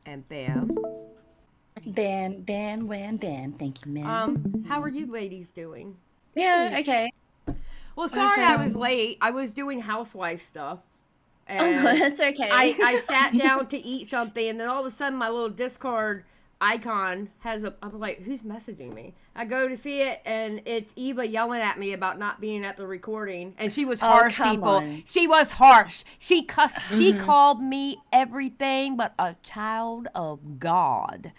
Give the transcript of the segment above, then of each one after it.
And bam. Bam, bam, wham, bam. Thank you, ma'am. How are you ladies doing? Yeah, okay. Well, sorry I was late. I was doing housewife stuff. Oh, no, And that's okay. I sat down to eat something, and then all of a sudden my little Discord icon has a. I was like, who's messaging me? I go to see it, and it's Eva yelling at me about not being at the recording, and she was harsh. Come People, on. she was harsh. She cussed. She called me everything but a child of God.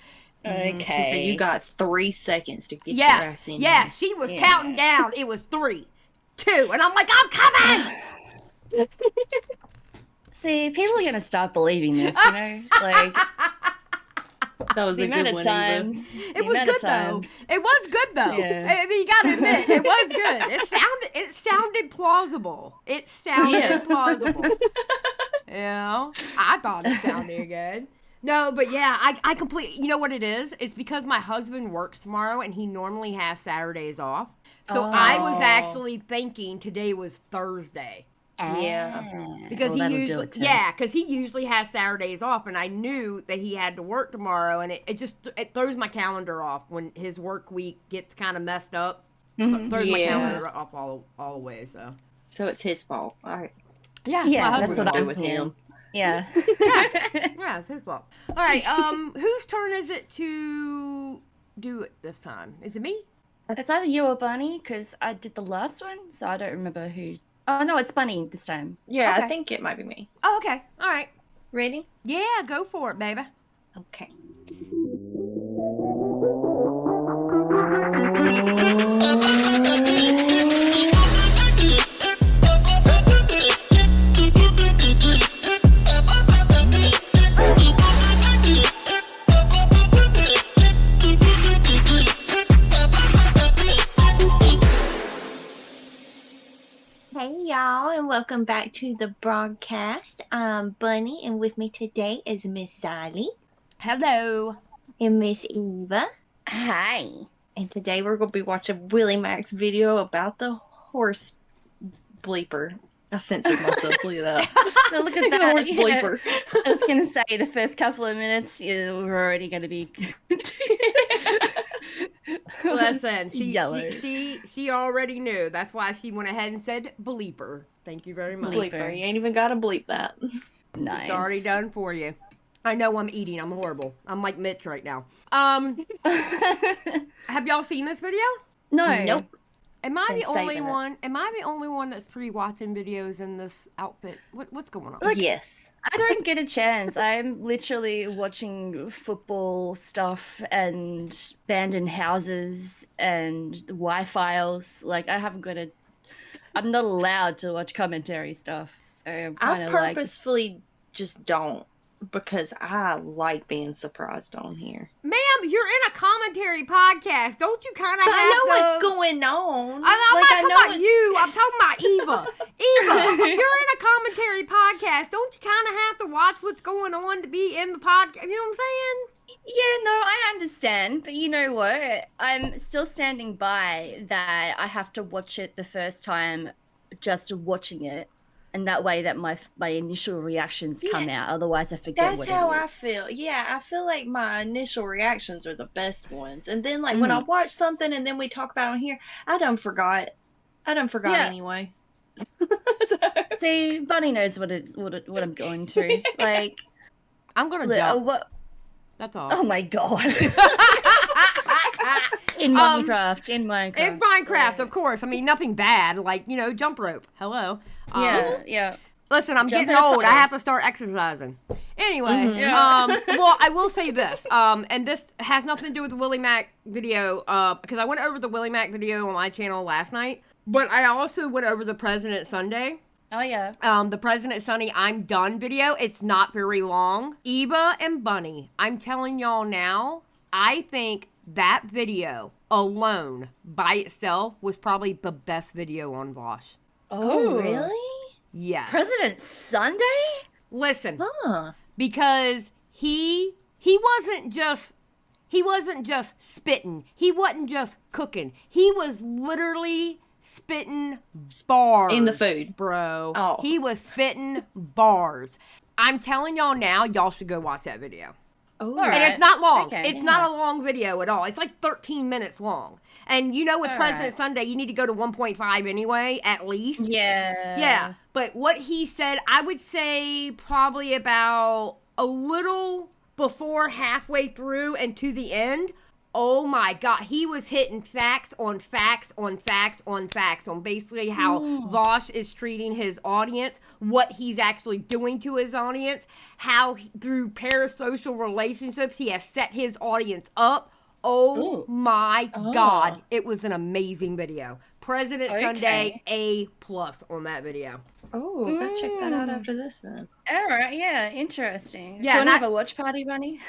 Okay. She said you got 3 seconds to get your ass in here. She was counting down. It was 3, 2, and I'm like, I'm coming. See, people are going to start believing this, you know? Like, That was the a amount good of one, times. Eva. It was good though. It was good though. Yeah. I mean, you gotta admit, it was good. It sounded plausible. It sounded plausible. You know, I thought it sounded good. No, but yeah, I completely. You know what it is? It's because my husband works tomorrow, and he normally has Saturdays off. So I was actually thinking today was Thursday. Yeah. Because because he usually has Saturdays off, and I knew that he had to work tomorrow, and it throws my calendar off when his work week gets kind of messed up. Throws my calendar off all the way. So it's his fault. All right. Yeah, that's what I do with him. Yeah. Yeah, it's his fault. All right, whose turn is it to do it this time? Is it me? It's either you or Bunny, because I did the last one, so I don't remember who. Oh, no, it's Bunny this time. Yeah, Okay. I think it might be me. Oh, okay. All right. Ready? Yeah, go for it, baby. Okay. Hey y'all, and welcome back to the broadcast. I'm Bunny, and with me today is Miss Xylie Hello. and Miss Eva. Hi. And today we're going to be watching WillyMac's video about the horse bleeper. I censored myself. Look at that. So look at The that. horse bleeper. I was going to say, the first couple of minutes, we're already going to be... Listen, Yellow. she already knew. That's why she went ahead and said bleeper. Thank you very much. Bleeper. You ain't even got to bleep that. Nice. It's already done for you. I know I'm eating. I'm horrible. I'm like Mitch right now. Have y'all seen this video? No. Nope. Am I the Been only saving it. one? Am I the only one that's pre-watching videos in this outfit? What's going on? Look, Yes. I don't get a chance. I'm literally watching football stuff and abandoned houses and the Y-Files. Like, I'm not allowed to watch commentary stuff. So I'm kind I of purposefully just don't, because I like being surprised on here. Ma'am, you're in a commentary podcast. Don't you kind of But have I know to... what's going on. I'm Like, not I talking know about you. I'm talking about Eva. Eva, you're in a commentary podcast. Don't you kind of have to watch what's going on to be in the podcast? You know what I'm saying? Yeah, no, I understand. But you know what? I'm still standing by that I have to watch it the first time just watching it. And that way that my initial reactions come out. Otherwise, I forget That's what how it I is. feel. Yeah, I feel like my initial reactions are the best ones. And then, like, when I watch something and then we talk about it on here, I done forgot. Yeah. Anyway. See, Bunny knows what I'm going through. Like, I'm going to jump. what? That's all. Oh my god! In Minecraft, in Minecraft, of course. I mean, nothing bad. Like, jump rope. Hello. Yeah. Listen, I'm Jump getting in a old. I fire. have to start exercising. Anyway, well, I will say this, and this has nothing to do with the Willie Mac video, because I went over the Willie Mac video on my channel last night, but I also went over the President Sunday. Oh yeah. The President Sunny I'm Done video. It's not very long. Eva and Bunny, I'm telling y'all now, I think that video alone by itself was probably the best video on Vaush. Oh, really? Yes. President Sunday? Listen, Huh. because he wasn't just spitting. He wasn't just cooking. He was literally spitting bars In the food. bro. Oh. He was spitting bars. I'm telling y'all now, y'all should go watch that video. Oh, All And right. it's not long. Okay, It's yeah. not a long video at all. It's like 13 minutes long. And you know, with All President right. Sunday, you need to go to 1.5 anyway, at least. Yeah. Yeah. But what he said, I would say probably about a little before halfway through and to the end. Oh my God. He was hitting facts on facts on facts on facts on basically how Vaush is treating his audience, what he's actually doing to his audience, how through parasocial relationships he has set his audience up. Oh my God. It was an amazing video. President Sunday, A+ on that video. Oh, gotta check that out after this then. All right. Yeah. Interesting. Yeah, Do you want to not- have a watch party, Bunny?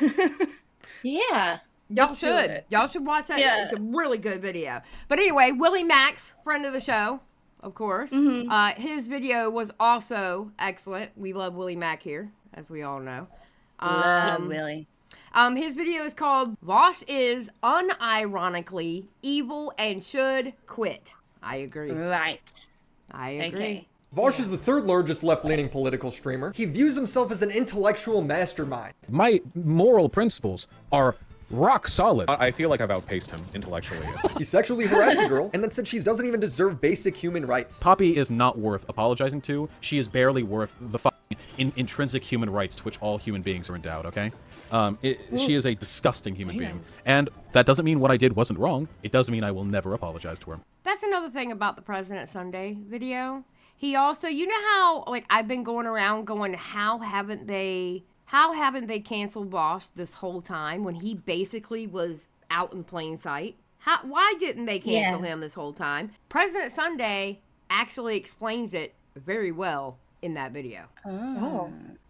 Yeah. Y'all Let's do should. it. Y'all should watch that. Yeah. It's a really good video. But anyway, Willie Max, friend of the show, of course. His video was also excellent. We love Willie Mac here, as we all know. Love Willie. His video is called Vaush is unironically evil and should quit. I agree. Right. I agree. Okay. Vaush is the third largest left-leaning political streamer. He views himself as an intellectual mastermind. My moral principles are rock solid. I feel like I've outpaced him intellectually. He sexually harassed a girl and then said she doesn't even deserve basic human rights. Poppy is not worth apologizing to. She is barely worth the intrinsic human rights to which all human beings are endowed, okay? She is a disgusting human being. And that doesn't mean what I did wasn't wrong. It does mean I will never apologize to her. That's another thing about the President Sunday video. He also, you know how, like, I've been going around going, how haven't they canceled Vaush this whole time when he basically was out in plain sight? Why didn't they cancel him this whole time? President Sunday actually explains it very well in that video. Oh.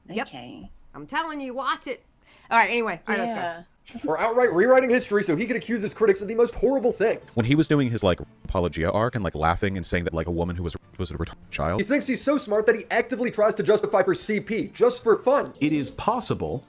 Yep. Okay. I'm telling you, watch it. All right, anyway, all right, let's go. Or outright rewriting history so he could accuse his critics of the most horrible things. When he was doing his, like, apologia arc and, like, laughing and saying that, like, a woman who was a retarded child. He thinks he's so smart that he actively tries to justify for CP, just for fun. It is possible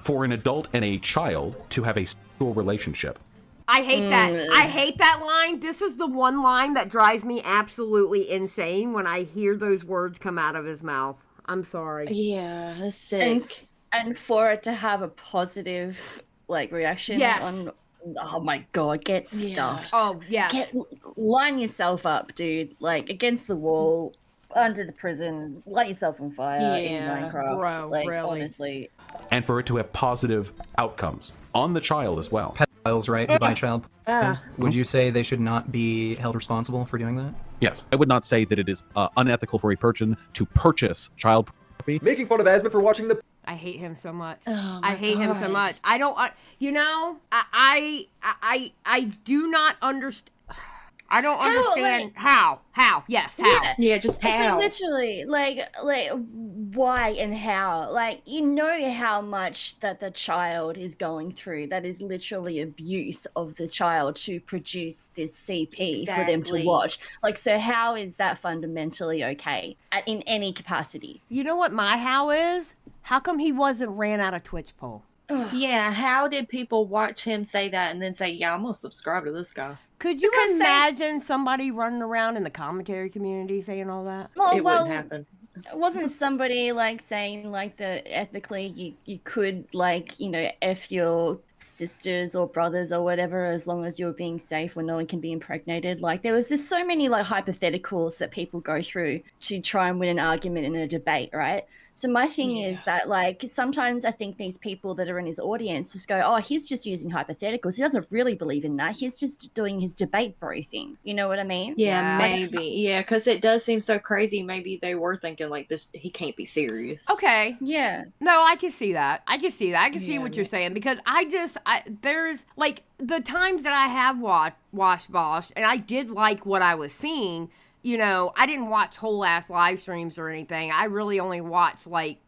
for an adult and a child to have a sexual relationship. I hate that. I hate that line. This is the one line that drives me absolutely insane when I hear those words come out of his mouth. I'm sorry. Yeah, that's sick. And for it to have a positive, like, reaction Yes. on, oh my God, get stuffed. Oh, yes. Line yourself up, dude. Like, against the wall, under the prison, light yourself on fire in Yeah, Minecraft. bro, like, really. honestly. And for it to have positive outcomes on the child as well. Pedophiles, right, who buy child porn. Would you say they should not be held responsible for doing that? Yes. I would not say that it is unethical for a person to purchase child pornography. Making fun of Asmund for watching the I hate him so much. Oh I hate him so much. I don't, you know, I do not understand. I don't understand how. Yes, how. Yeah, just I how. think literally, like why and how? Like, you know how much that the child is going through. That is literally abuse of the child to produce this CP for them to Exactly. watch. Like, so how is that fundamentally okay in any capacity? You know what my how is? How come he wasn't ran out of Twitch poll? Yeah, how did people watch him say that and then say, yeah, I'm going to subscribe to this guy? Could you Because they- imagine somebody running around in the commentary community saying all that? Well, It wouldn't happen. Wasn't somebody like saying like that ethically you could, like, you know, F your sisters or brothers or whatever as long as you're being safe when no one can be impregnated? Like, there was just so many like hypotheticals that people go through to try and win an argument in a debate, right? So my thing is that, like, sometimes I think these people that are in his audience just go, oh, he's just using hypotheticals. He doesn't really believe in that. He's just doing his debate bro thing. You know what I mean? Yeah, Yeah. maybe. Yeah, because it does seem so crazy. Maybe they were thinking, like, this, he can't be serious. Okay. Yeah. No, I can see that. I can see that. I can see Yeah. what you're saying because there's like the times that I have watched Vaush and I did like what I was seeing. You know, I didn't watch whole ass live streams or anything. I really only watched like,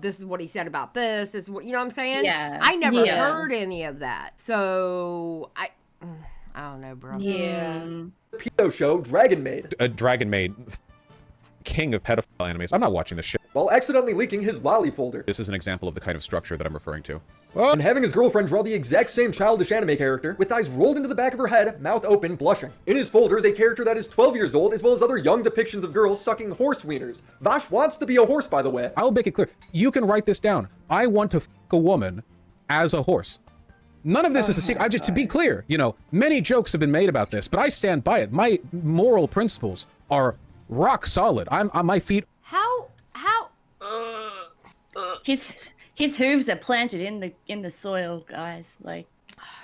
this is what he said about this. This is what, you know what I'm saying? Yeah. I never Yeah. heard any of that. So I don't know, bro. Yeah. pedo show Dragon Maid, A Dragon Maid, king of pedophile animes. I'm not watching this shit. while accidentally leaking his lolly folder. This is an example of the kind of structure that I'm referring to. And having his girlfriend draw the exact same childish anime character, with eyes rolled into the back of her head, mouth open, blushing. In his folder is a character that is 12 years old, as well as other young depictions of girls sucking horse wieners. Vaush wants to be a horse, by the way. I'll make it clear. You can write this down. I want to fuck a woman as a horse. None of this is a secret. To be clear, you know, many jokes have been made about this, but I stand by it. My moral principles are rock solid. I'm on my feet. How? His hooves are planted in the soil, guys. Like,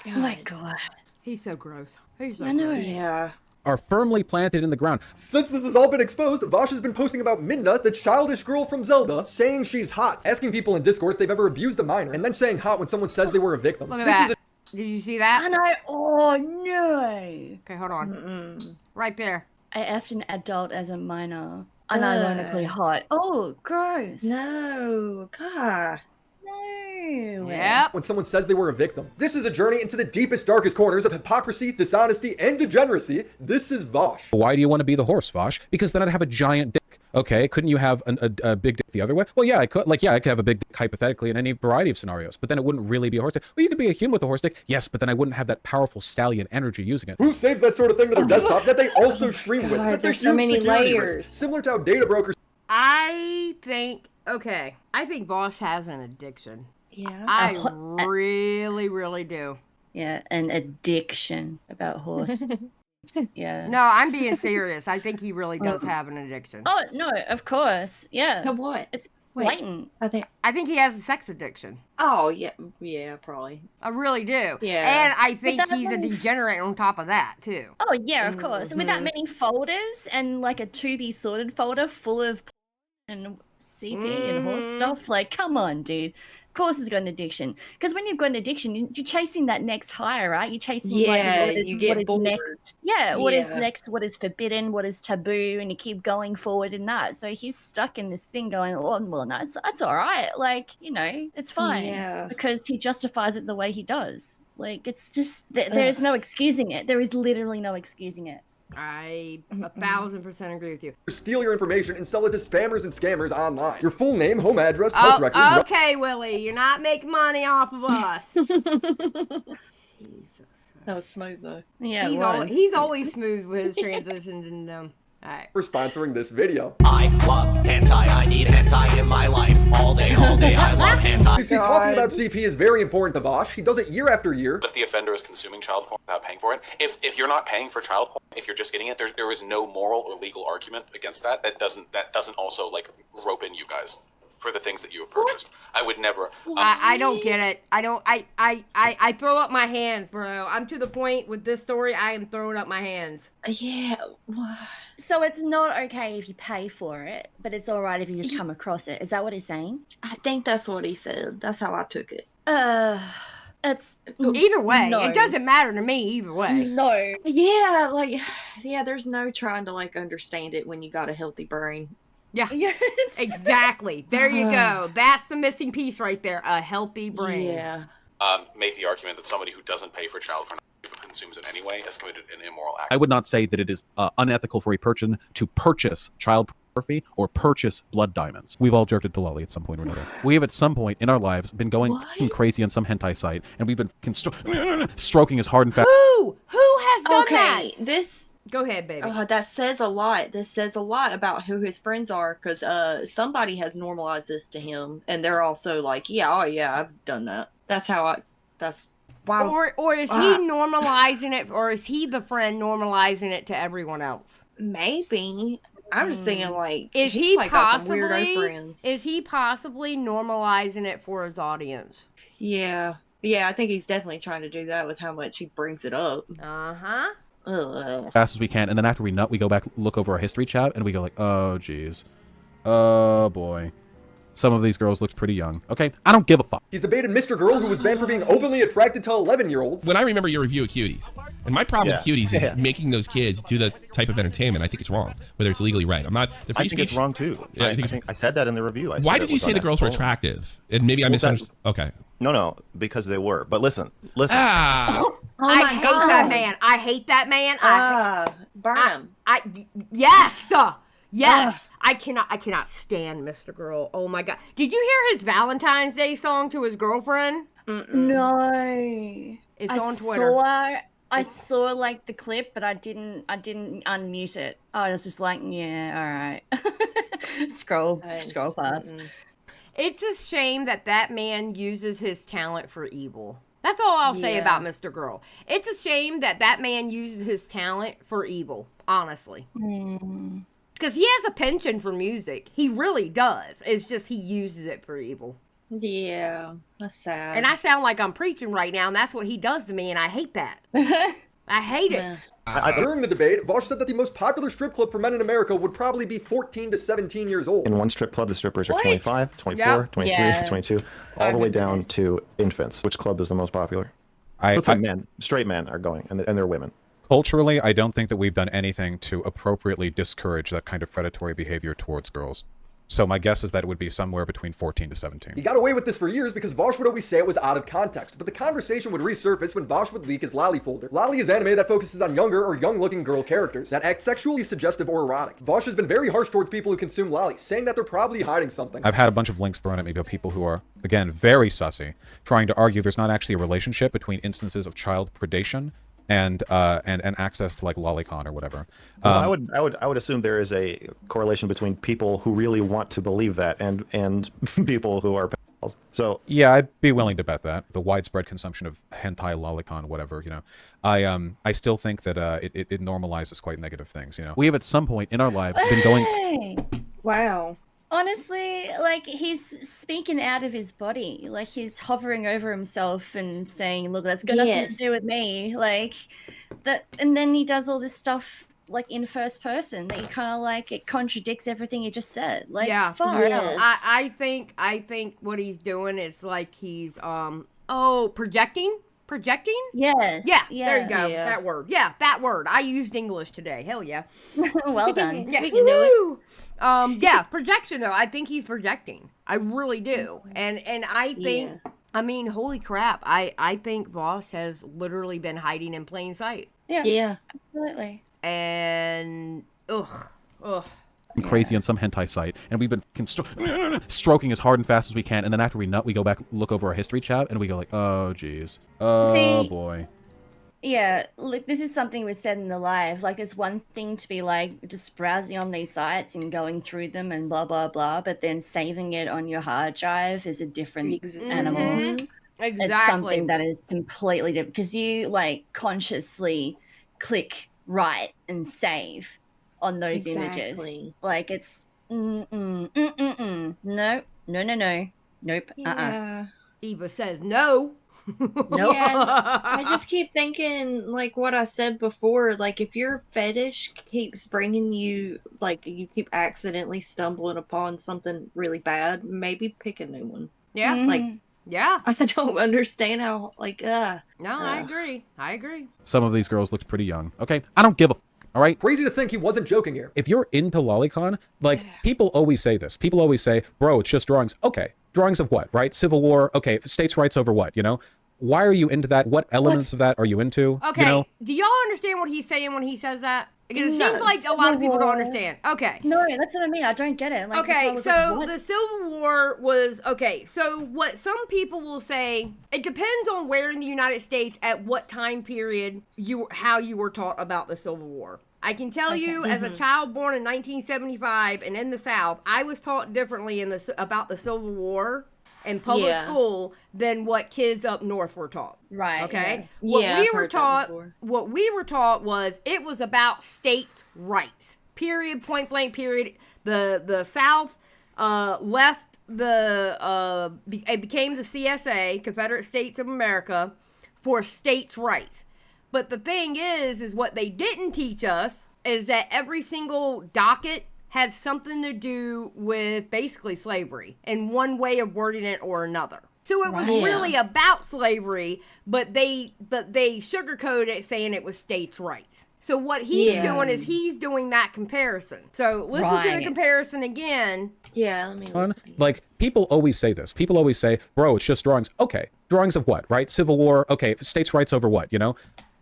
oh my god. He's so gross. He's so I know. gross. Yeah. Are firmly planted in the ground. Since this has all been exposed, Vaush has been posting about Midna, the childish girl from Zelda, saying she's hot, asking people in Discord if they've ever abused a minor, and then saying hot when someone says they were a victim. Look at that. Did you see that? I know. Oh no. Okay, hold on. Right there. I effed an adult as a minor. Unironically hot. Oh, gross. No. God. No. Yep. When someone says they were a victim. This is a journey into the deepest, darkest corners of hypocrisy, dishonesty, and degeneracy. This is Vaush. Why do you want to be the horse, Vaush? Because then I'd have a giant dick. Okay, couldn't you have a big dick the other way? Well, yeah, I could. Like, yeah, I could have a big dick hypothetically in any variety of scenarios, but then it wouldn't really be a horse dick. Well, you could be a human with a horse dick. Yes, but then I wouldn't have that powerful stallion energy using it. Who saves that sort of thing to their desktop that they also stream with? God, That's a there's so huge many security risk. layers. Similar to how data brokers I think Vaush has an addiction. Yeah. I really, really do. Yeah, an addiction about horse. Yeah. No, I'm being serious. I think he really does have an addiction. Oh no, of course. Yeah. To what? It's Wait. blatant. I think he has a sex addiction. Oh, yeah. Yeah, probably. I really do. Yeah. And I think that he's a degenerate on top of that, too. Oh yeah, of course. And with that many folders and like a to be sorted folder full of and CP and horse stuff, like come on, dude. Of course he's got an addiction. Because when you've got an addiction, you're chasing that next high, right? You're chasing you get what is bored. next. Yeah, what is Yeah. next, what is forbidden, what is taboo, and you keep going forward in that. So he's stuck in this thing going, oh, well, no, it's all right. Like, you know, it's fine. Yeah. Because he justifies it the way he does. Like, it's just, there is no excusing it. There is literally no excusing it. I 1,000% agree with you. steal your information and sell it to spammers and scammers online. Your full name, home address, health records. Okay, Willie, you're not making money off of us. Jesus. That was smooth, though. Yeah, He's always smooth with his transitions and them. All right. For sponsoring this video. I love hentai. I need hentai in my life. All day, I love hentai. You see, talking about CP is very important to Vaush. He does it year after year. If the offender is consuming child porn without paying for it, if you're not paying for child porn, if you're just getting it, there is no moral or legal argument against that. That doesn't also like rope in you guys for the things that you have purchased. I would never. I don't get it. I throw up my hands, bro. I'm to the point with this story. I am throwing up my hands. Yeah. So it's not okay if you pay for it, but it's all right if you just come across it. Is that what he's saying? I think that's what he said. That's how I took it. It's Either way, no. it doesn't matter to me either way. No. Yeah, like, yeah, there's no trying to, like, understand it when you got a healthy brain. Yeah, Yes. exactly. There you go. That's the missing piece right there. A healthy brain. Yeah. Make the argument that somebody who doesn't pay for child pornography but consumes it anyway has committed an immoral act. I would not say that it is unethical for a person to purchase child pornography or purchase blood diamonds. We've all jerked it to Lolly at some point or another. We have at some point in our lives been going fucking crazy on some hentai site, and we've been stroking as hard and fast. Who has done that? Okay, this... Go ahead, baby. that says a lot. This says a lot about who his friends are, because somebody has normalized this to him, and they're also like, yeah, oh yeah, I've done that. That's how that's wow. Or is he normalizing it, or is he the friend normalizing it to everyone else? Maybe. I'm just thinking, like, Is he's he like got some weirdo possibly friends. is he possibly normalizing it for his audience? Yeah. Yeah, I think he's definitely trying to do that with how much he brings it up. Uh-huh. Ugh. Fast as we can, and then after we nut, we go back, look over our history chat, and we go like, oh geez, oh boy, some of these girls looked pretty young. Okay, I don't give a fuck. He's debated Mr. Girl, who was banned for being openly attracted to 11-year-olds. When I remember your review of Cuties, and my problem with Cuties is making those kids do the type of entertainment. I think it's wrong, whether it's legally right. I'm not. The free I think it's wrong too. Yeah, I think I said that in the review. Why did you say the girls were attractive? And maybe I misunderstood. Okay. No, because they were. But listen. Ah. I hate that man. I hate that man. Burn him. Yes. Yes. I cannot stand Mr. Girl. Oh my god. Did you hear his Valentine's Day song to his girlfriend? No. It's on Twitter. I saw like the clip, but I didn't unmute it. I was just like, yeah, all right. scroll past. It's a shame that that man uses his talent for evil. That's all I'll say about Mr. Girl. It's a shame that that man uses his talent for evil, honestly. Because he has a penchant for music. He really does. It's just he uses it for evil. Yeah, that's sad. And I sound like I'm preaching right now, and that's what he does to me, and I hate that. I hate it. During the debate, Vaush said that the most popular strip club for men in America would probably be 14 to 17 years old. In one strip club, the strippers are 25, 24, 23, 22, all the way down to infants. Which club is the most popular? Let's say men, straight men are going, and they're women. Culturally, I don't think that we've done anything to appropriately discourage that kind of predatory behavior towards girls. So my guess is that it would be somewhere between 14 to 17. He got away with this for years because Vaush would always say it was out of context, but the conversation would resurface when Vaush would leak his Lolly folder. Lolly is anime that focuses on younger or young-looking girl characters that act sexually suggestive or erotic. Vaush has been very harsh towards people who consume Lolly, saying that they're probably hiding something. I've had a bunch of links thrown at me by people who are, again, very sussy, trying to argue there's not actually a relationship between instances of child predation and access to like lolicon or whatever. Well, I would assume there is a correlation between people who really want to believe that and people who are pedophiles. So yeah, I'd be willing to bet that the widespread consumption of hentai, lolicon, whatever, you know, I still think that it normalizes quite negative things. You know, we have at some point in our lives been going. Wow. Honestly, like, he's speaking out of his body. Like, he's hovering over himself and saying, look, that's got nothing to do with me. Like, that, and then he does all this stuff, like, in first person that you kind of, like, it contradicts everything he just said. Like, far out. I think what he's doing is, like, he's, projecting? Projecting? Yes. Yeah, there you go. Yeah. That word. Yeah, that word. I used English today. Hell yeah. Well done. Yeah, we can do it. Yeah, projection though. I think he's projecting. I really do. And I think, I mean, holy crap. I think Vaush has literally been hiding in plain sight. Yeah. Absolutely. And ugh. Crazy on some hentai site, and we've been stroking as hard and fast as we can, and then after we nut, we go back, look over our history chat, and we go like, oh geez, oh boy. Yeah, look, this is something we said in the live. Like, it's one thing to be like just browsing on these sites and going through them and blah blah blah, but then saving it on your hard drive is a different animal. Exactly. It's something that is completely different because you like consciously click right and save on those images. Like, it's no. Nope. Eva says no. Nope. Yeah, I just keep thinking, like what I said before, like if your fetish keeps bringing you, like you keep accidentally stumbling upon something really bad, maybe pick a new one. Yeah. Like, yeah. I don't understand how, like, No, I agree. Some of these girls looked pretty young. Okay, I don't give a all right? Crazy to think he wasn't joking here. If you're into lolicon, like, people always say this. People always say, bro, it's just drawings. Okay, drawings of what, right? Civil War, okay, states' rights over what, you know? Why are you into that? What elements of that are you into? Okay, you know? Do y'all understand what he's saying when he says that? Because it seems like a lot of people don't understand. Okay. No, that's what I mean. I don't get it. Like, okay, so the Civil War was, okay, so what some people will say, it depends on where in the United States, at what time period, how you were taught about the Civil War. I can tell you, as a child born in 1975 and in the South, I was taught differently about the Civil War in public school than what kids up north were taught. Right. Okay. Yeah. What we were taught was it was about states' rights. Period. Point blank. Period. The South left it became the CSA, Confederate States of America, for states' rights. But the thing is what they didn't teach us is that every single docket had something to do with basically slavery in one way of wording it or another. So it was really about slavery, but they sugarcoated it saying it was states' rights. So what he's doing is he's doing that comparison. So listen to the comparison again. Yeah, let me listen. Like, people always say this. People always say, bro, it's just drawings. Okay, drawings of what, right? Civil War, okay, states' rights over what, you know?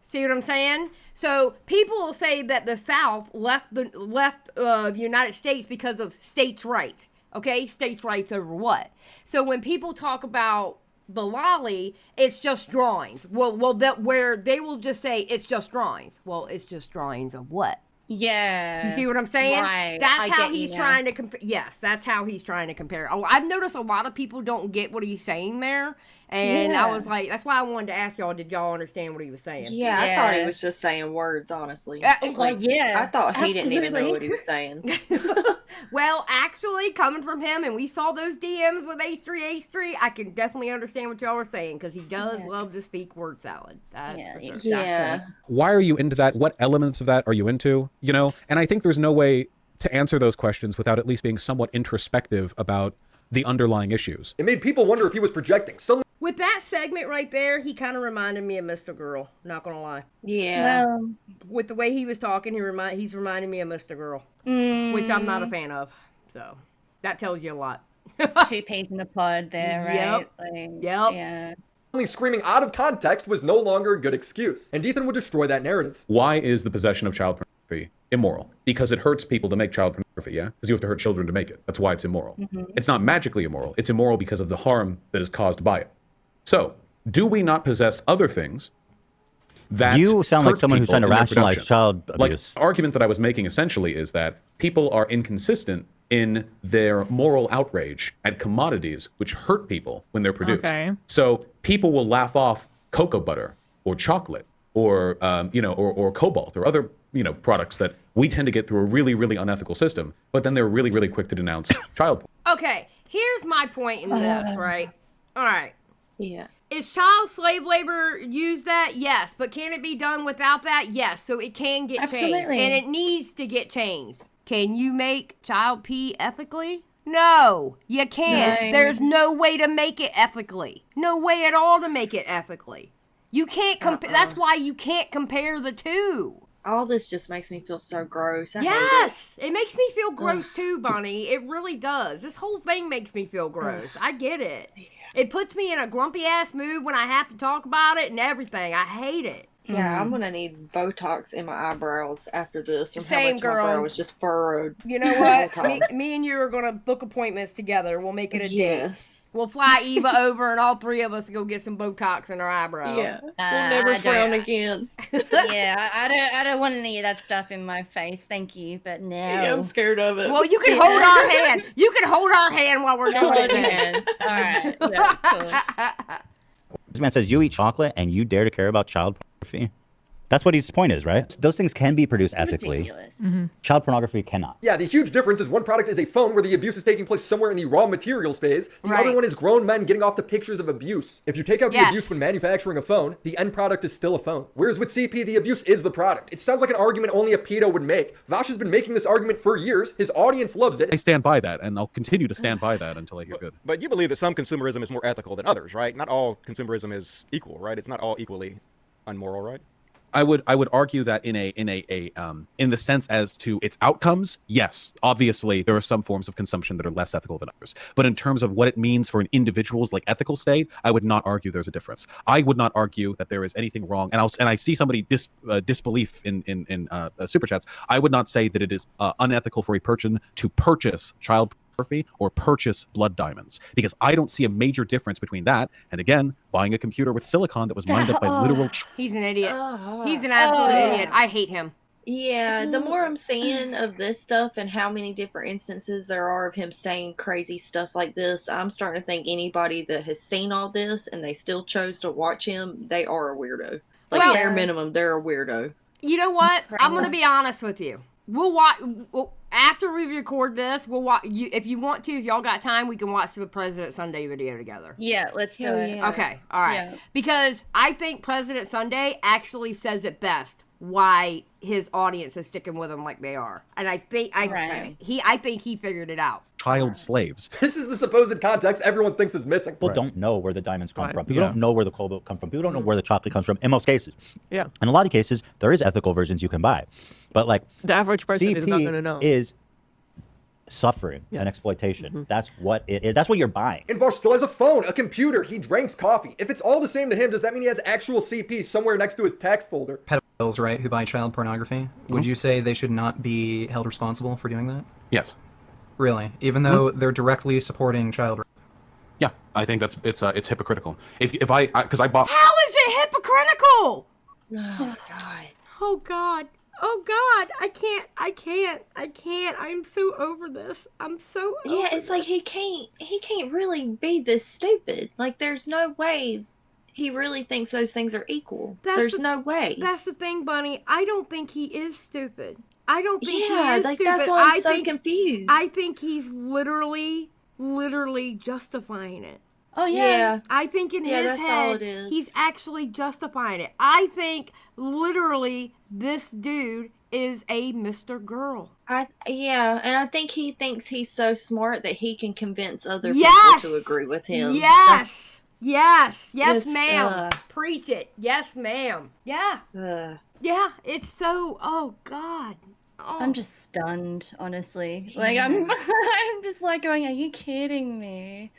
See what I'm saying? So people will say that the South left the United States because of states' rights. Okay, states' rights over what? So when people talk about the lolly, it's just drawings. Well, that where they will just say it's just drawings. Well, it's just drawings of what? Yeah. You see what I'm saying? Right. That's how he's trying to compare. Yes, that's how he's trying to compare. Oh, I've noticed a lot of people don't get what he's saying there. And I was like, that's why I wanted to ask y'all, did y'all understand what he was saying? Yeah, I thought he was just saying words, honestly. I thought he didn't even know what he was saying. Well, actually, coming from him, and we saw those DMs with H3, I can definitely understand what y'all were saying, because he does love to speak word salad. That's for sure. Exactly. Yeah. Why are you into that? What elements of that are you into? You know, and I think there's no way to answer those questions without at least being somewhat introspective about the underlying issues. It made people wonder if he was projecting. With that segment right there, he kind of reminded me of Mr. Girl, not gonna lie. Yeah. Well, With the way he was talking, he's reminding me of Mr. Girl, which I'm not a fan of. So that tells you a lot. 2 peas in a pod there, right? Yeah. Only screaming out of context was no longer a good excuse, and Ethan would destroy that narrative. Why is the possession of child pornography immoral? Because it hurts people to make child pornography, yeah? Because you have to hurt children to make it. That's why it's immoral. It's not magically immoral. It's immoral because of the harm that is caused by it. So, do we not possess other things that you sound like someone who's trying to rationalize child abuse? Like, the argument that I was making essentially is that people are inconsistent in their moral outrage at commodities which hurt people when they're produced. Okay. So people will laugh off cocoa butter or chocolate or or cobalt or other products that we tend to get through a really, really unethical system, but then they're really, really quick to denounce child porn. Okay, here's my point in this, right? All right. Yeah. Is child slave labor used that? Yes. But can it be done without that? Yes. So it can get changed. And it needs to get changed. Can you make child pee ethically? No, you can't. No. There's no way to make it ethically. No way at all to make it ethically. You can't compare. That's why you can't compare the two. All this just makes me feel so gross. I Yes, it makes me feel gross too, Bonnie. It really does. This whole thing makes me feel gross. I get it. It puts me in a grumpy ass mood when I have to talk about it and everything. I hate it. Yeah, I'm gonna need Botox in my eyebrows after this. From Same, how much girl. My brow was just furrowed. You know what? me and you are gonna book appointments together. We'll make it a date. We'll fly Eva over, and all 3 of us go get some Botox in our eyebrows. Yeah, we'll never frown again. Yeah, I don't want any of that stuff in my face. Thank you, but no. Yeah, I'm scared of it. Well, you can hold our hand. You can hold our hand while we're doing it. All right. Yeah, cool. This man says you eat chocolate and you dare to care about child pornography. That's what his point is, right? Those things can be produced ethically. Child pornography cannot. Yeah, the huge difference is one product is a phone where the abuse is taking place somewhere in the raw materials phase. The other one is grown men getting off the pictures of abuse. If you take out the abuse when manufacturing a phone, the end product is still a phone. Whereas with CP, the abuse is the product. It sounds like an argument only a pedo would make. Vaush has been making this argument for years. His audience loves it. I stand by that, and I'll continue to stand by that until I hear good. But you believe that some consumerism is more ethical than others, right? Not all consumerism is equal, right? It's not all equally unmoral, right? I would argue that in the sense as to its outcomes, yes, obviously there are some forms of consumption that are less ethical than others. But in terms of what it means for an individual's like ethical state, I would not argue there's a difference. I would not argue that there is anything wrong. And I see somebody disbelief in super chats. I would not say that it is unethical for a person to purchase child pornography or purchase blood diamonds, because I don't see a major difference between that and, again, buying a computer with silicon that was mined up by literal. He's an idiot. He's an absolute idiot. I hate him. Yeah, the more I'm seeing of this stuff and how many different instances there are of him saying crazy stuff like this, I'm starting to think anybody that has seen all this and they still chose to watch him, they are a weirdo. Like, bare minimum, they're a weirdo. You know what? I'm going to be honest with you. We'll watch after we record this. We'll watch. If you want to, if y'all got time, we can watch the President Sunday video together. Yeah, let's do it. Yeah. Okay, all right. Yeah. Because I think President Sunday actually says it best why his audience is sticking with him like they are, and I think he figured it out. Child slaves. This is the supposed context everyone thinks is missing. People don't know where the diamonds come from. People don't know where the cobalt comes from. People don't know where the chocolate comes from in most cases. Yeah. In a lot of cases, there is ethical versions you can buy. But like the average person CP is not going to know. Is suffering and exploitation. That's what it is. That's what you're buying. And Vaush still has a phone, a computer. He drinks coffee. If it's all the same to him, does that mean he has actual CP somewhere next to his text folder? Pedophiles, right, who buy child pornography. Would you say they should not be held responsible for doing that? Yes. Really? Even though they're directly supporting child rape? Yeah, I think it's hypocritical. If I bought. How is it hypocritical? Oh God. Oh God. Oh God, I can't. I'm so over this. I'm so over Yeah, it's like he can't really be this stupid. Like there's no way he really thinks those things are equal. There's no way. That's the thing, Bunny. I don't think he is stupid. I don't think he Yeah, is like stupid. that's why I'm I so think, confused. I think he's literally justifying it. Oh yeah. I think in his that's all head, it is. he's actually justifying it. I think literally this dude is a Mr. Girl. And I think he thinks he's so smart that he can convince other Yes! people to agree with him. Yes. Yes, Yes, ma'am. Preach it. Yes, ma'am. Yeah. Yeah, it's so, oh God. Oh. I'm just stunned, honestly. Like I'm just like going, are you kidding me?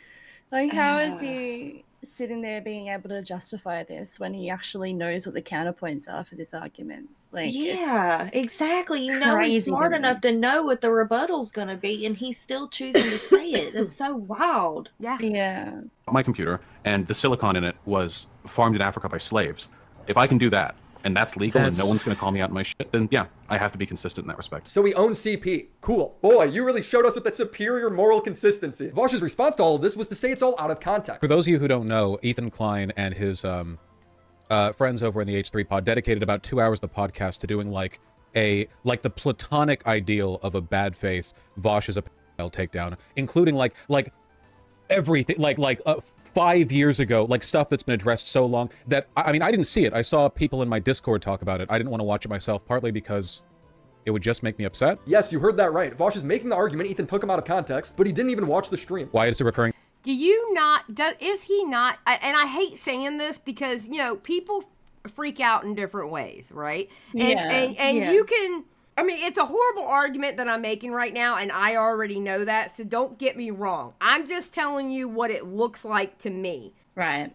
Like how is he sitting there being able to justify this when he actually knows what the counterpoints are for this argument? Like yeah, exactly. You know he's smart enough to know what the rebuttal's gonna be, and he's still choosing to say it. That's so wild. Yeah. Yeah. My computer, and the silicon in it was farmed in Africa by slaves. If I can do that, and that's legal, and no one's going to call me out on my shit, then yeah, I have to be consistent in that respect. So we own CP. Cool. Boy, you really showed us with that superior moral consistency. Vaush's response to all of this was to say it's all out of context. For those of you who don't know, Ethan Klein and his friends over in the H3 pod dedicated about 2 hours of the podcast to doing like the platonic ideal of a bad faith Vaush is a takedown, including like everything, like 5 years ago, like stuff that's been addressed so long that, I mean, I didn't see it. I saw people in my Discord talk about it. I didn't want to watch it myself, partly because it would just make me upset. Yes, you heard that right. Vaush is making the argument Ethan took him out of context, but he didn't even watch the stream. Why is it recurring? Is he not, and I hate saying this because, you know, people freak out in different ways, right? And you can, I mean, it's a horrible argument that I'm making right now, and I already know that, so don't get me wrong. I'm just telling you what it looks like to me. Right.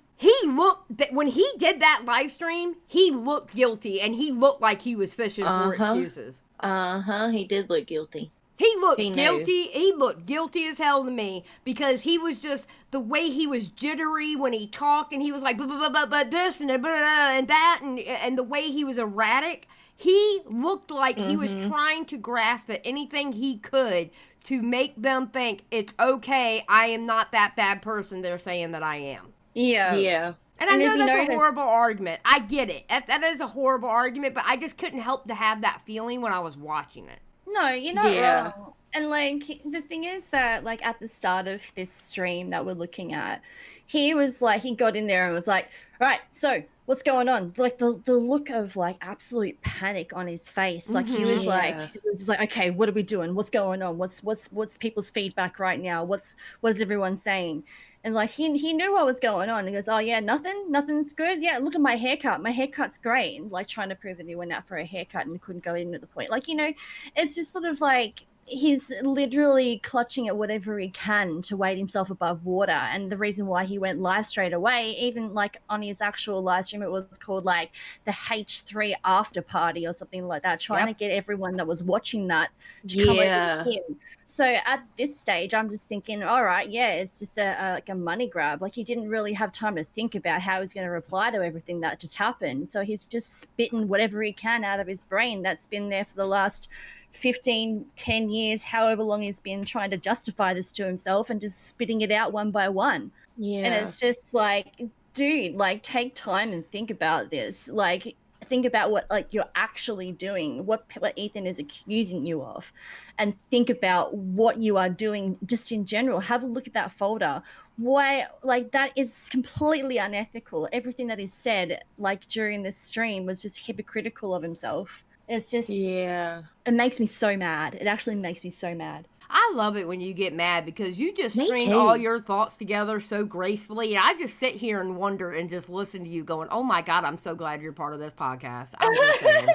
When he did that live stream, he looked guilty, and he looked like he was fishing for excuses. He did look guilty. He looked guilty. He looked guilty as hell to me because he was just the way he was jittery when he talked, and he was like, but this and that, and the way he was erratic. He looked like he was trying to grasp at anything he could to make them think it's okay. I am not that bad person they're saying that I am. Yeah. Yeah. And I know that's a horrible argument. I get it. That is a horrible argument, but I just couldn't help to have that feeling when I was watching it. No, you're not wrong. And like the thing is that like at the start of this stream that we're looking at, he was like, he got in there and was like, right, so what's going on? Like the look of like absolute panic on his face. Like he was like, okay, what are we doing? What's going on? What's people's feedback right now? What is everyone saying? And like he knew what was going on. He goes, oh yeah, nothing's good. Yeah, look at my haircut. My haircut's great. And like trying to prove that he went out for a haircut and couldn't go in at the point. Like, you know, it's just sort of like he's literally clutching at whatever he can to weight himself above water. And the reason why he went live straight away, even like on his actual live stream, it was called like the H3 after party or something like that, trying to get everyone that was watching that to come over with him. So at this stage, I'm just thinking, all right, yeah, it's just like a money grab. Like he didn't really have time to think about how he's going to reply to everything that just happened. So he's just spitting whatever he can out of his brain that's been there for the last 15, 10 years, however long he's been trying to justify this to himself and just spitting it out one by one. Yeah. And it's just like, dude, like take time and think about this. Like think about what like you're actually doing, what Ethan is accusing you of, and think about what you are doing just in general. Have a look at that folder. Why, like that is completely unethical. Everything that is said like during this stream was just hypocritical of himself. It's just, it makes me so mad. It actually makes me so mad. I love it when you get mad because you just string all your thoughts together so gracefully. And I just sit here and wonder and just listen to you going, oh my God, I'm so glad you're part of this podcast. I'm just saying.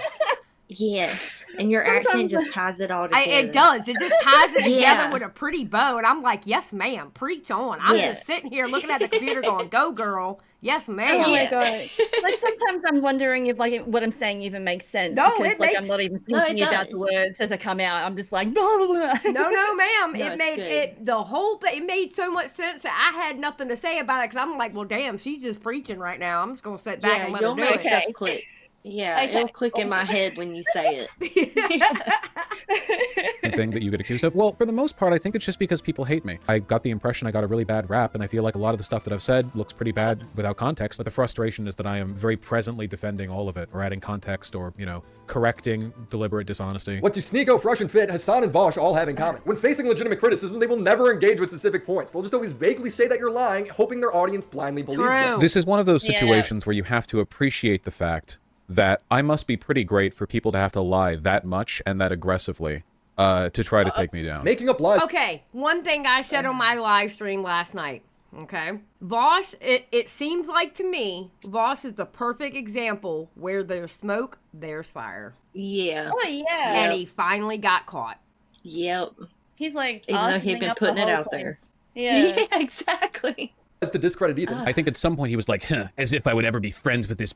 Yes. And your accent just ties it all together. It does. It just ties it together with a pretty bow. And I'm like, yes, ma'am. Preach on. I'm just sitting here looking at the computer going, go, girl. Yes, ma'am. Oh my God. Like sometimes I'm wondering if like what I'm saying even makes sense. No, because like I'm not even thinking about the words as I come out. I'm just like, blah, blah, blah. No, ma'am. It made the whole thing. It made so much sense that I had nothing to say about it because I'm like, well, damn, she's just preaching right now. I'm just gonna sit back and let her do it. Stuff click. Yeah, it'll click in my head when you say it. Thing that you get accused of? Well, for the most part, I think it's just because people hate me. I got the impression I got a really bad rap, and I feel like a lot of the stuff that I've said looks pretty bad without context. But the frustration is that I am very presently defending all of it, or adding context, or, you know, correcting deliberate dishonesty. What do Sneeko, Fresh, and Fit, Hassan, and Vaush all have in common? When facing legitimate criticism, they will never engage with specific points. They'll just always vaguely say that you're lying, hoping their audience blindly believes them. This is one of those situations where you have to appreciate the fact that I must be pretty great for people to have to lie that much and that aggressively to try to take me down. Making up lies. Okay, one thing I said on my live stream last night, okay? Vaush, it seems like to me, Vaush is the perfect example where there's smoke, there's fire. Yeah. Oh, yeah. And he finally got caught. Yep. He's like, even though he'd been putting it out there. Yeah. Yeah, exactly. To discredit Ethan. I think at some point he was like, huh, as if I would ever be friends with this,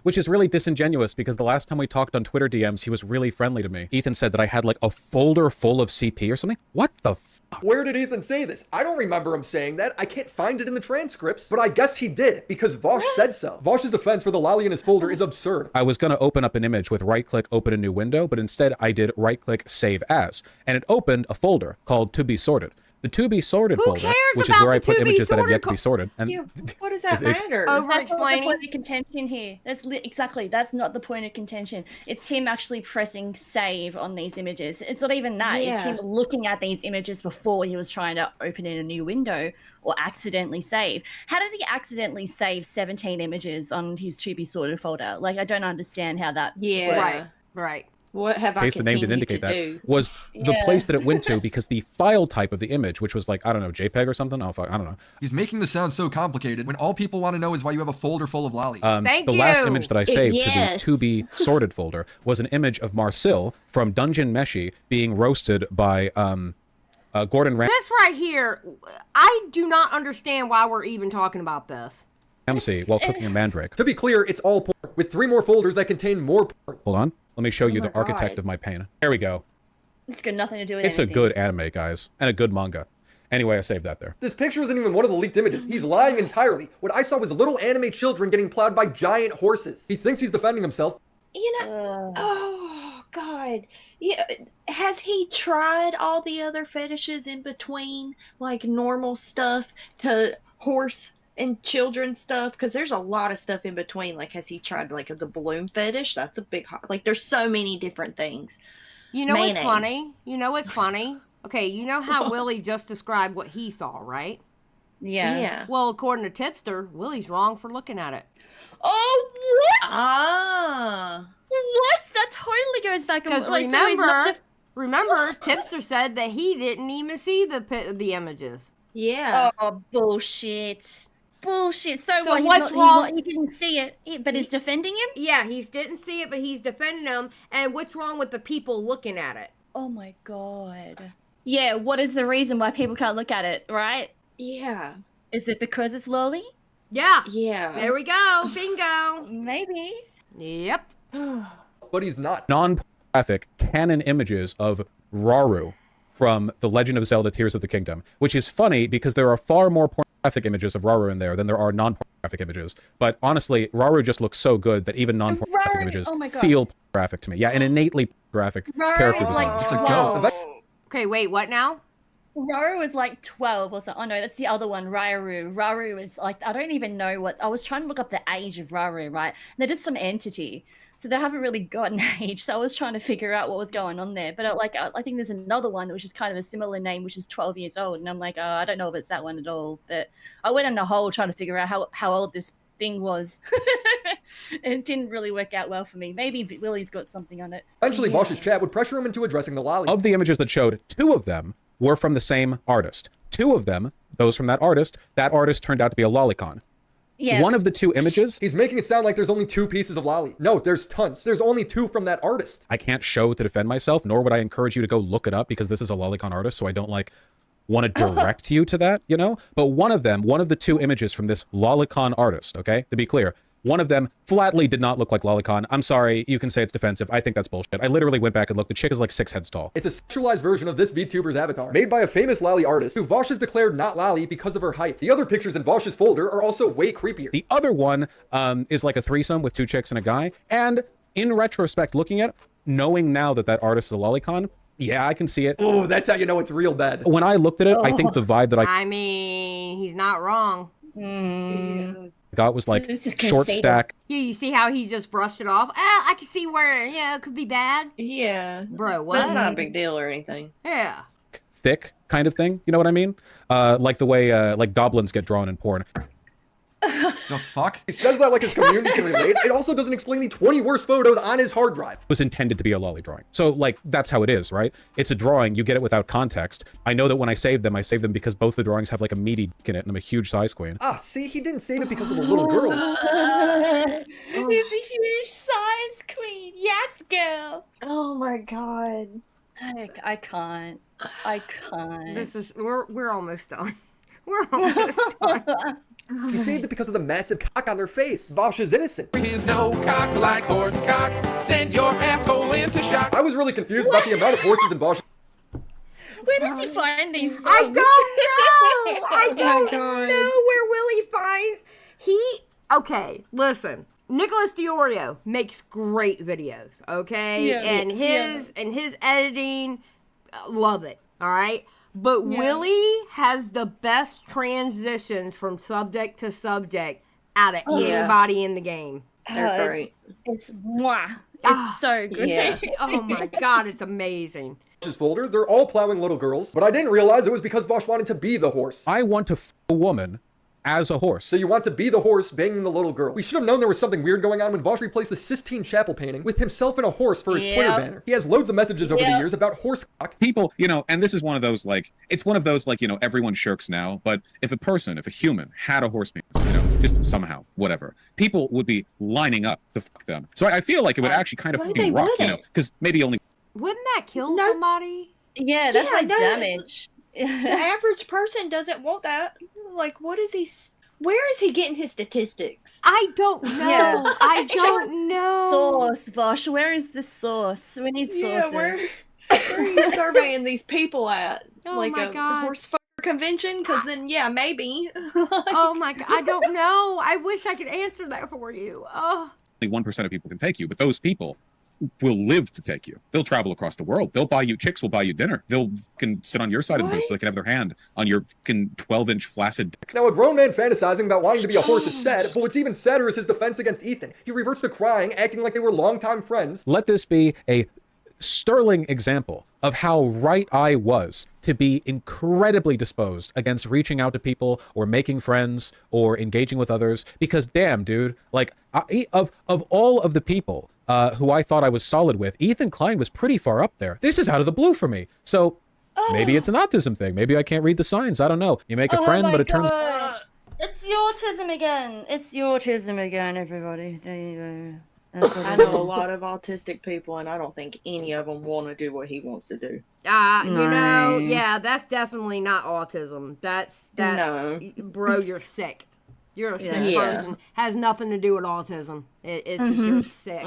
which is really disingenuous because the last time we talked on Twitter DMs, he was really friendly to me. Ethan said that I had like a folder full of CP or something. What the fuck? Where did Ethan say this? I don't remember him saying that. I can't find it in the transcripts, but I guess he did because Vaush said so. Vaush's defense for the lolly in his folder is absurd. I was going to open up an image with right-click, open a new window, but instead I did right-click, save as, and it opened a folder called To Be Sorted. The To Be Sorted folder, which is where I put images that have yet to be sorted. And yeah, what does that matter? Over-explaining. That's not the point of contention here. Exactly. That's not the point of contention. It's him actually pressing save on these images. It's not even that. Yeah. It's him looking at these images before he was trying to open in a new window or accidentally save. How did he accidentally save 17 images on his To Be Sorted folder? Like, I don't understand how that works. Right. What have I the name didn't indicate to that do? was the place that it went to because the file type of the image, which was like, I don't know, JPEG or something. I don't know. He's making this sound so complicated when all people want to know is why you have a folder full of lolly. The last image that I saved to the To Be Sorted folder was an image of Marcel from Dungeon Meshi being roasted by Gordon Ramsay. This right here, I do not understand why we're even talking about this. While cooking a mandrake. To be clear, it's all porn, with 3 more folders that contain more porn. Hold on. Let me show you my the architect God. of my pain. There we go. It's got nothing to do with It's anything. a good anime, guys, and a good manga. Anyway, I saved that there. This picture isn't even one of the leaked images. He's lying entirely. What I saw was little anime children getting plowed by giant horses. He thinks he's defending himself. You know, oh God. Yeah, has he tried all the other fetishes in between, like normal stuff to horse and children stuff? Because there's a lot of stuff in between. Like, has he tried like the balloon fetish? That's a big like. There's so many different things. You know Mayonnaise. what's funny? You know what's funny? Okay, you know how Willie just described what he saw, right? Yeah. Well, according to Tipster, Willie's wrong for looking at it. Oh, what? Ah. What? That totally goes back. Because remember, Tipster said that he didn't even see the images. Yeah. Oh, bullshit. Bullshit. So what? What's wrong? He didn't see it, but he's defending him? Yeah, he didn't see it, but he's defending him. And what's wrong with the people looking at it? Oh my God. Yeah, what is the reason why people can't look at it, right? Yeah. Is it because it's lolly? Yeah. Yeah. There we go. Bingo. Maybe. Yep. But he's not. Non-pornographic canon images of Rauru from The Legend of Zelda Tears of the Kingdom, which is funny because there are far more pornographic images of Rauru in there than there are non-pornographic images. But honestly, Rauru just looks so good that even non-pornographic images feel pornographic to me. Yeah, an innately pornographic character design. It's a go. Okay, wait, what now? Rauru was like 12 or something. Oh no, that's the other one, Rauru. Rauru is like, I don't even know what, I was trying to look up the age of Rauru, right? And they're just some entity. So they haven't really got an age. So I was trying to figure out what was going on there. But I think there's another one which is kind of a similar name, which is 12 years old. And I'm like, oh, I don't know if it's that one at all. But I went on a hole trying to figure out how old this thing was. And it didn't really work out well for me. Maybe Willie's got something on it. Eventually, Vaush's chat would pressure him into addressing the lolly. Of the images that showed, 2 of them were from the same artist. 2 of them, those from that artist turned out to be a lolicon. Yeah. One of the 2 images... He's making it sound like there's only 2 pieces of lolly. No, there's tons. There's only 2 from that artist. I can't show to defend myself, nor would I encourage you to go look it up because this is a lolicon artist, so I don't want to direct you to that, you know? But one of the 2 images from this lolicon artist, okay? To be clear, One of them flatly did not look like Lolicon. I'm sorry, you can say it's defensive. I think that's bullshit. I literally went back and looked. The chick is like 6 heads tall. It's a sexualized version of this VTuber's avatar, made by a famous lolly artist, who Vaush has declared not lolly because of her height. The other pictures in Vaush's folder are also way creepier. The other one is like a threesome with 2 chicks and a guy. And in retrospect, looking at it, knowing now that that artist is a Lolicon, yeah, I can see it. Oh, that's how you know it's real bad. When I looked at it, I think the vibe that I mean, he's not wrong. got was like short stack. Yeah, you see how he just brushed it off? I can see where, yeah, it could be bad. Yeah. Bro, what? But it's not a big deal or anything. Yeah. Thick kind of thing. You know what I mean? Like the way like goblins get drawn in porn. The fuck? He says that like his community can relate. It also doesn't explain the 20 worst photos on his hard drive. It was intended to be a lolly drawing. So like, that's how it is, right? It's a drawing, you get it without context. I know that when I save them because both the drawings have like a meaty dick in it and I'm a huge size queen. Ah, see, he didn't save it because of the little girls. It's a huge size queen. Yes, girl. Oh my god. I can't. I can't. This is, we're almost done. We're almost done. He saved it because of the massive cock on their face. Vaush is innocent. Here's no cock like horse cock. Send your asshole into shock. I was really confused about the amount of horses in Vaush. Where does he find these things? I don't know. I don't know where Willie finds. Okay, listen. Nicholas Diorio makes great videos, okay? Yeah, and his editing, love it, all right? But Willie has the best transitions from subject to subject out of anybody in the game. They're great. It's mwah. It's so good. Yeah. Oh my god, it's amazing. Vaush's folder, they're all plowing little girls, but I didn't realize it was because Vaush wanted to be the horse. I want to f a woman as a horse. So you want to be the horse banging the little girl. We should have known there was something weird going on when Vaush replaced the Sistine Chapel painting with himself and a horse for his Twitter banner. He has loads of messages over the years about horse cock. People, you know, and this is one of those, like, it's one of those, like, you know, everyone shirks now, but if a human had a horse penis, you know, just somehow, whatever, people would be lining up to fuck them. So I feel like it would actually kind of fucking rock, you know, because maybe only... Wouldn't that kill somebody? Yeah, that's like damage. The average person doesn't want that. Like, what is he... Where is he getting his statistics? I don't know. Yeah. I don't know. Source, Vaush. Where is the source? We need sources. Yeah, where are you surveying these people at? Oh like my God. Horse fucker convention? Because then, yeah, maybe. Oh my god, I don't know. I wish I could answer that for you. Oh. Only 1% of people can take you, but those people will live to take you. They'll travel across the world. They'll buy you, chicks will buy you dinner. They'll can sit on your side of the booth so they can have their hand on your 12-inch flaccid dick. Now, a grown man fantasizing about wanting to be a horse is sad, but what's even sadder is his defense against Ethan. He reverts to crying, acting like they were longtime friends. Let this be a sterling example of how right I was to be incredibly disposed against reaching out to people or making friends or engaging with others, because damn, dude, like of all of the people who I thought I was solid with, Ethan Klein was pretty far up there. This is out of the blue for me. So maybe it's an autism thing. Maybe I can't read the signs. I don't know. You make a friend, but it turns... It's the autism again. It's the autism again, everybody. There you go. I know a lot of autistic people, and I don't think any of them want to do what he wants to do. You know, yeah, that's definitely not autism. That's No. Bro, you're sick. You're a sick person. Has nothing to do with autism. It's just you're sick.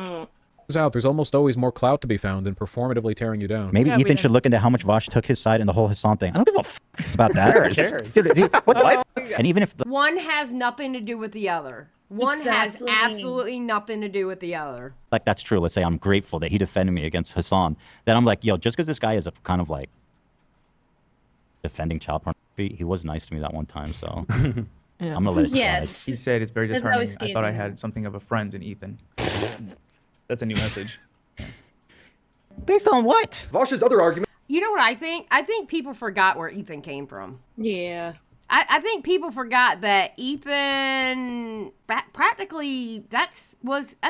out, there's almost always more clout to be found than performatively tearing you down. Maybe Ethan should look into how much Vaush took his side in the whole Hassan thing. I don't give a f about that. Dude, what? And even if one has nothing to do with the other. One has absolutely nothing to do with the other. Like, that's true. Let's say I'm grateful that he defended me against Hassan. Then I'm like, yo, just because this guy is a kind of like defending child pornography, he was nice to me that one time, so I'm gonna let it slide. He said it's very disheartening. I thought I had something of a friend in Ethan. That's a new message. Based on what? Vaush's other argument. You know what I think? I think people forgot where Ethan came from. Yeah. I think people forgot that Ethan practically that's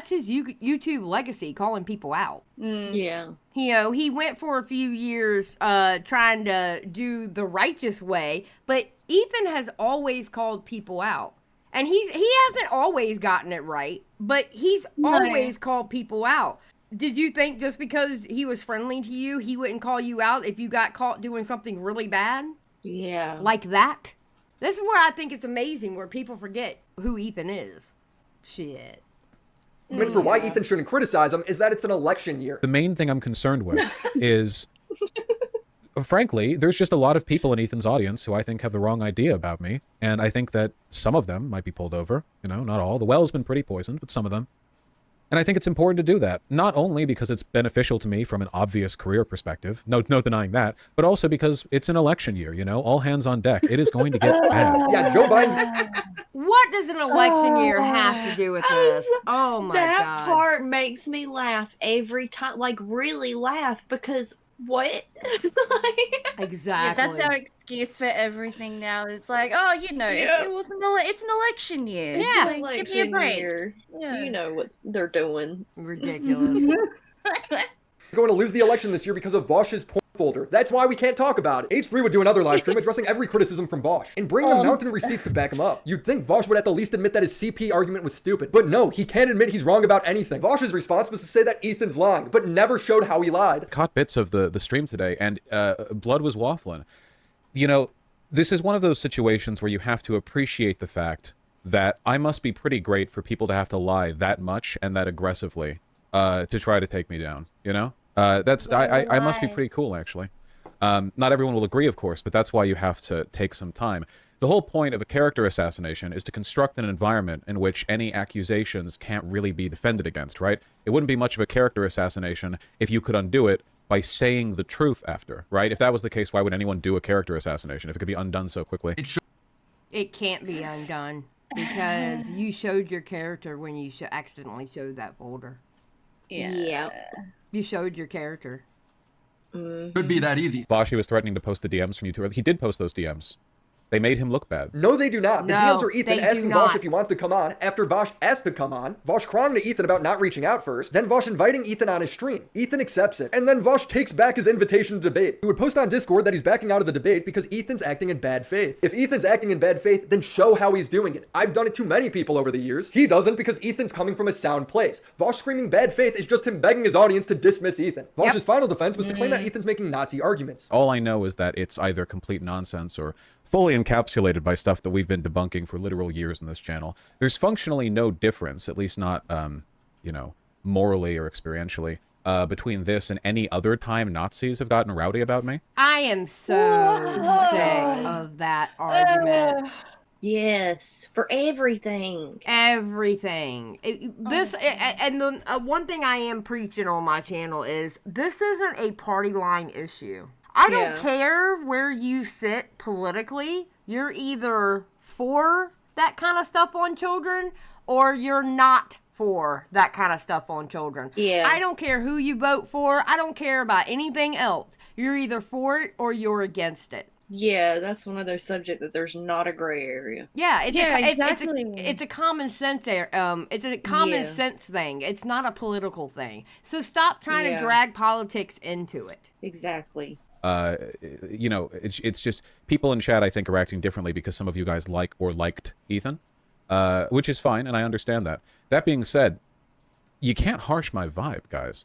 his YouTube legacy, calling people out. Yeah. You know, he went for a few years trying to do the righteous way, but Ethan has always called people out. And he hasn't always gotten it right, but he's always called people out. Did you think just because he was friendly to you, he wouldn't call you out if you got caught doing something really bad? Yeah. Like that? This is where I think it's amazing, where people forget who Ethan is. Shit. argument for why Ethan shouldn't criticize him is that it's an election year. The main thing I'm concerned with is, frankly, there's just a lot of people in Ethan's audience who I think have the wrong idea about me, and I think that some of them might be pulled over. You know, not all. The well's been pretty poisoned, but some of them. And I think it's important to do that, not only because it's beneficial to me from an obvious career perspective, no denying that, but also because it's an election year, you know, all hands on deck. It is going to get bad. Yeah, Joe Biden's... What does an election year have to do with this? Oh my God. That part makes me laugh every time, like really laugh, because what? Exactly. Yeah, that's our excuse for everything now. It's like, oh, you know, it's an election year. Yeah, It's like, give me a election break. year. Yeah. You know what they're doing. Ridiculous. going to lose the election this year because of Vaush's porn folder. That's why we can't talk about it. H3 would do another live stream addressing every criticism from Vaush and bring him mountain receipts to back him up. You'd think Vaush would at the least admit that his CP argument was stupid, but no, he can't admit he's wrong about anything. Vaush's response was to say that Ethan's lying, but never showed how he lied. Caught bits of the stream today, and blood was waffling. You know, this is one of those situations where you have to appreciate the fact that I must be pretty great for people to have to lie that much and that aggressively to try to take me down, you know? I must be pretty cool, actually. Not everyone will agree, of course, but that's why you have to take some time. The whole point of a character assassination is to construct an environment in which any accusations can't really be defended against, right? It wouldn't be much of a character assassination if you could undo it by saying the truth after, right? If that was the case, why would anyone do a character assassination if it could be undone so quickly? It can't be undone because you showed your character when you accidentally showed that folder. Yeah. You showed your character. Could be that easy. Vaush was threatening to post the DMs from YouTube. He did post those DMs. They made him look bad. No, they do not. The No, DMs are Ethan they asking do Vaush not. if he wants to come on. After Vaush asked to come on, Vaush crying to Ethan about not reaching out first. Then Vaush inviting Ethan on his stream. Ethan accepts it. And then Vaush takes back his invitation to debate. He would post on Discord that he's backing out of the debate because Ethan's acting in bad faith. If Ethan's acting in bad faith, then show how he's doing it. I've done it to many people over the years. He doesn't because Ethan's coming from a sound place. Vaush screaming bad faith is just him begging his audience to dismiss Ethan. Vaush's final defense was to claim that Ethan's making Nazi arguments. All I know is that it's either complete nonsense or fully encapsulated by stuff that we've been debunking for literal years in this channel. There's functionally no difference, at least not, you know, morally or experientially, between this and any other time Nazis have gotten rowdy about me. I am so sick of that argument. Yes, for everything. Everything. And the one thing I am preaching on my channel is this isn't a party line issue. I don't care where you sit politically. You're either for that kind of stuff on children or you're not for that kind of stuff on children. Yeah. I don't care who you vote for. I don't care about anything else. You're either for it or you're against it. Yeah, that's one of those subjects that there's not a gray area. Yeah, exactly. It's a common sense it's a common sense thing. It's not a political thing. So stop trying to drag politics into it. Exactly. You know, it's just people in chat I think are acting differently because some of you guys like or liked Ethan, which is fine, and I understand that. That being said, you can't harsh my vibe, guys.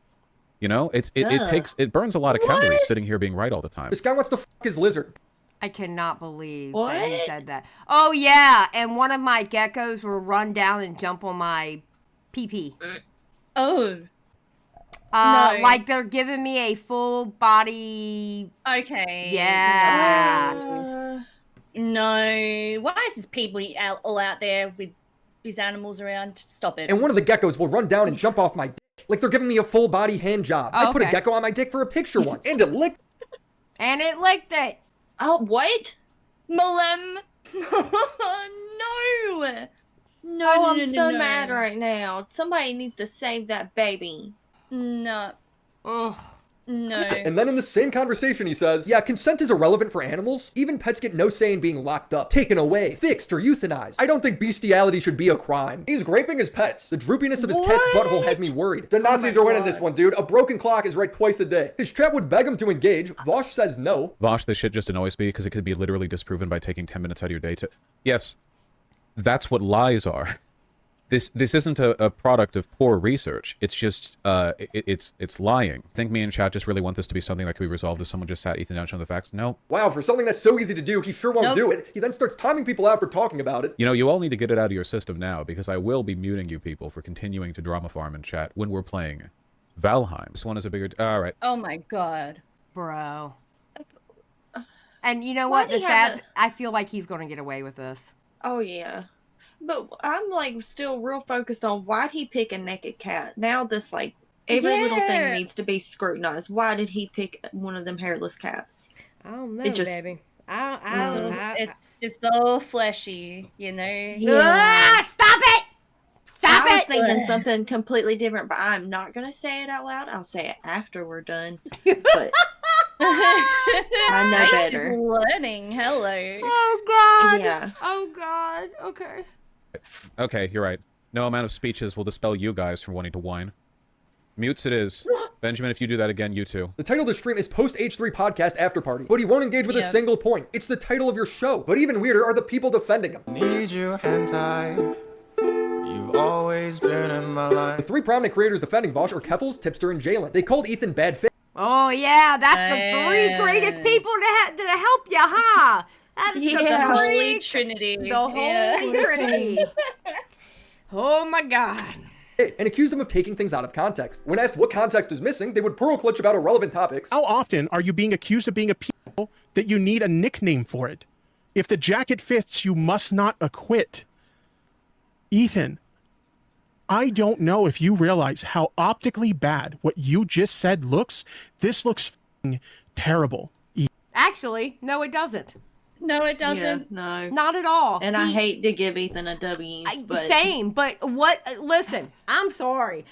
You know, it burns a lot of calories sitting here being right all the time. This guy wants to fuck his lizard. I cannot believe that he said that. Oh yeah, and one of my geckos will run down and jump on my pee-pee. Oh. No. Like they're giving me a full body. Okay. Yeah. No. Why is this people all out there with these animals around? Stop it. And one of the geckos will run down and jump off my dick. Like they're giving me a full body hand job. I put a gecko on my dick for a picture once. And it licked. And it licked it. Oh, what? Malem. No. No, I'm so mad right now. Somebody needs to save that baby. No. Ugh. No. And then in the same conversation he says, yeah, consent is irrelevant for animals. Even pets get no say in being locked up, taken away, fixed, or euthanized. I don't think bestiality should be a crime. He's raping his pets. The droopiness of his cat's butthole has me worried. The Nazis are winning this one, dude. A broken clock is right twice a day. His chat would beg him to engage. Vaush says no. Vaush, this shit just annoys me because it could be literally disproven by taking 10 minutes out of your day to... Yes, that's what lies are. this isn't a product of poor research. It's just it's lying. I think me and chat just really want this to be something that could be resolved if someone just sat Ethan down, showing the facts. No. Wow, for something that's so easy to do, he sure won't do it. He then starts timing people out for talking about it. You know, you all need to get it out of your system now, because I will be muting you people for continuing to drama farm in chat when we're playing Valheim. This one is a bigger... All right. Oh my god. Bro. And you know what? I feel like he's going to get away with this. Oh, yeah. But I'm, like, still real focused on why'd he pick a naked cat? Now this, like, every little thing needs to be scrutinized. Why did he pick one of them hairless cats? I don't know, baby. It's just so fleshy, you know? Yeah. Stop it! Stop I was it! thinking something completely different, but I'm not going to say it out loud. I'll say it after we're done. But I know better. She's learning. Hello. Oh, God. Yeah. Oh, God. Okay. Okay, you're right. No amount of speeches will dispel you guys from wanting to whine. Mutes it is. Benjamin, if you do that again, you too. The title of the stream is Post H3 Podcast After Party, but he won't engage with a single point. It's the title of your show. But even weirder are the people defending him. Need you hentai. You've always been in my life. The three prominent creators defending Vaush are Keffels, Tipster, and Jalen. They called Ethan bad fit. Oh, yeah, that's the three greatest people to help you, huh? That's the Holy Trinity. The Holy Trinity. Oh, my God. And accused them of taking things out of context. When asked what context is missing, they would pearl clutch about irrelevant topics. How often are you being accused of being a people that you need a nickname for it? If the jacket fits, you must not acquit. Ethan, I don't know if you realize how optically bad what you just said looks. This looks terrible. Actually, no, it doesn't. No, it doesn't. Yeah, no. Not at all. And I hate to give Ethan a W. But... Same, but listen, I'm sorry.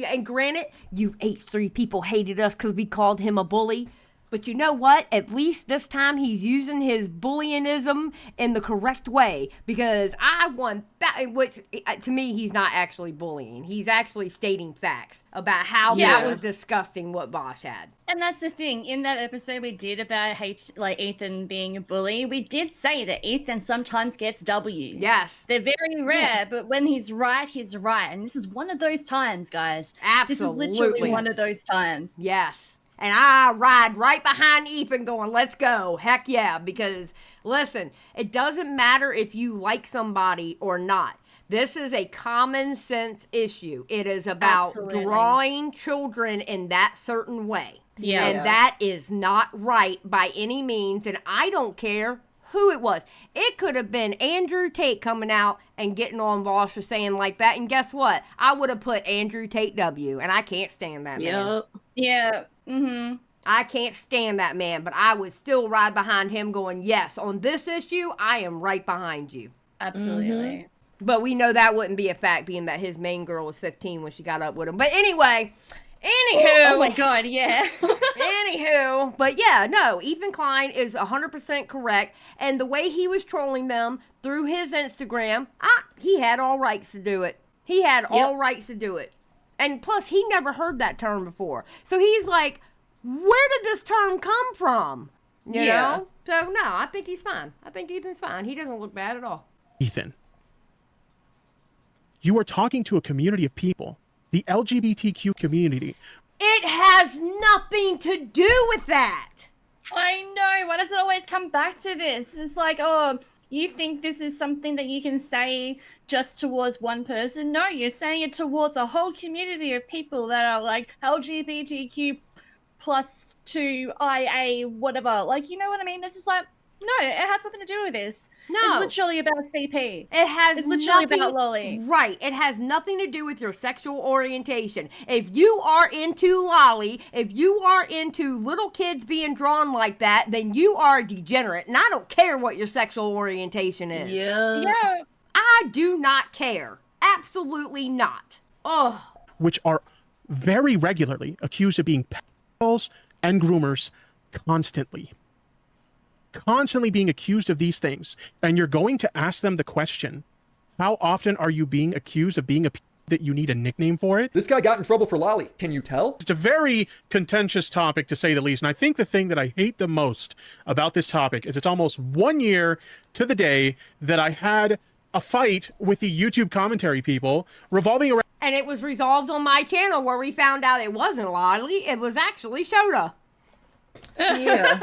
And granted, you H3 people hated us because we called him a bully. But you know what? At least this time he's using his bullyingism in the correct way, because I want that, which to me, he's not actually bullying. He's actually stating facts about how that was disgusting what Vaush had. And that's the thing. In that episode we did about Ethan being a bully, we did say that Ethan sometimes gets W's. Yes. They're very rare, but when he's right, he's right. And this is one of those times, guys. Absolutely. This is literally one of those times. Yes. And I ride right behind Ethan going, let's go. Heck yeah. Because, listen, it doesn't matter if you like somebody or not. This is a common sense issue. It is about drawing children in that certain way. Yeah. And that is not right by any means. And I don't care who it was. It could have been Andrew Tate coming out and getting on Vaush for saying like that. And guess what? I would have put Andrew Tate W. And I can't stand that man. Yeah. Mm-hmm. I can't stand that man, but I would still ride behind him going, yes, on this issue, I am right behind you. Absolutely. Mm-hmm. But we know that wouldn't be a fact, being that his main girl was 15 when she got up with him. But anyway, oh my God, yeah. Anywho, but yeah, no, Ethan Klein is 100% correct. And the way he was trolling them through his Instagram, he had all rights to do it. He had all rights to do it. And plus, he never heard that term before. So he's like, where did this term come from? You know? So, no, I think he's fine. I think Ethan's fine. He doesn't look bad at all. Ethan, you are talking to a community of people, the LGBTQ community. It has nothing to do with that. I know. Why does it always come back to this? It's like, oh, you think this is something that you can say just towards one person? No, you're saying it towards a whole community of people that are like LGBTQ plus 2IA, whatever. Like, you know what I mean? It's just like, no, it has nothing to do with this. No. It's literally about CP. It's literally about Lolly. Right. It has nothing to do with your sexual orientation. If you are into Lolly, if you are into little kids being drawn like that, then you are a degenerate. And I don't care what your sexual orientation is. Yeah. I do not care. Absolutely not. Oh. Which are very regularly accused of being pedophiles and groomers constantly being accused of these things. And you're going to ask them the question, how often are you being accused of being a that you need a nickname for it? This guy got in trouble for Lolly. Can you tell? It's a very contentious topic, to say the least. And I think the thing that I hate the most about this topic is it's almost 1 year to the day that I had a fight with the YouTube commentary people revolving around. And it was resolved on my channel where we found out it wasn't Lolly, it was actually Shota. Yeah.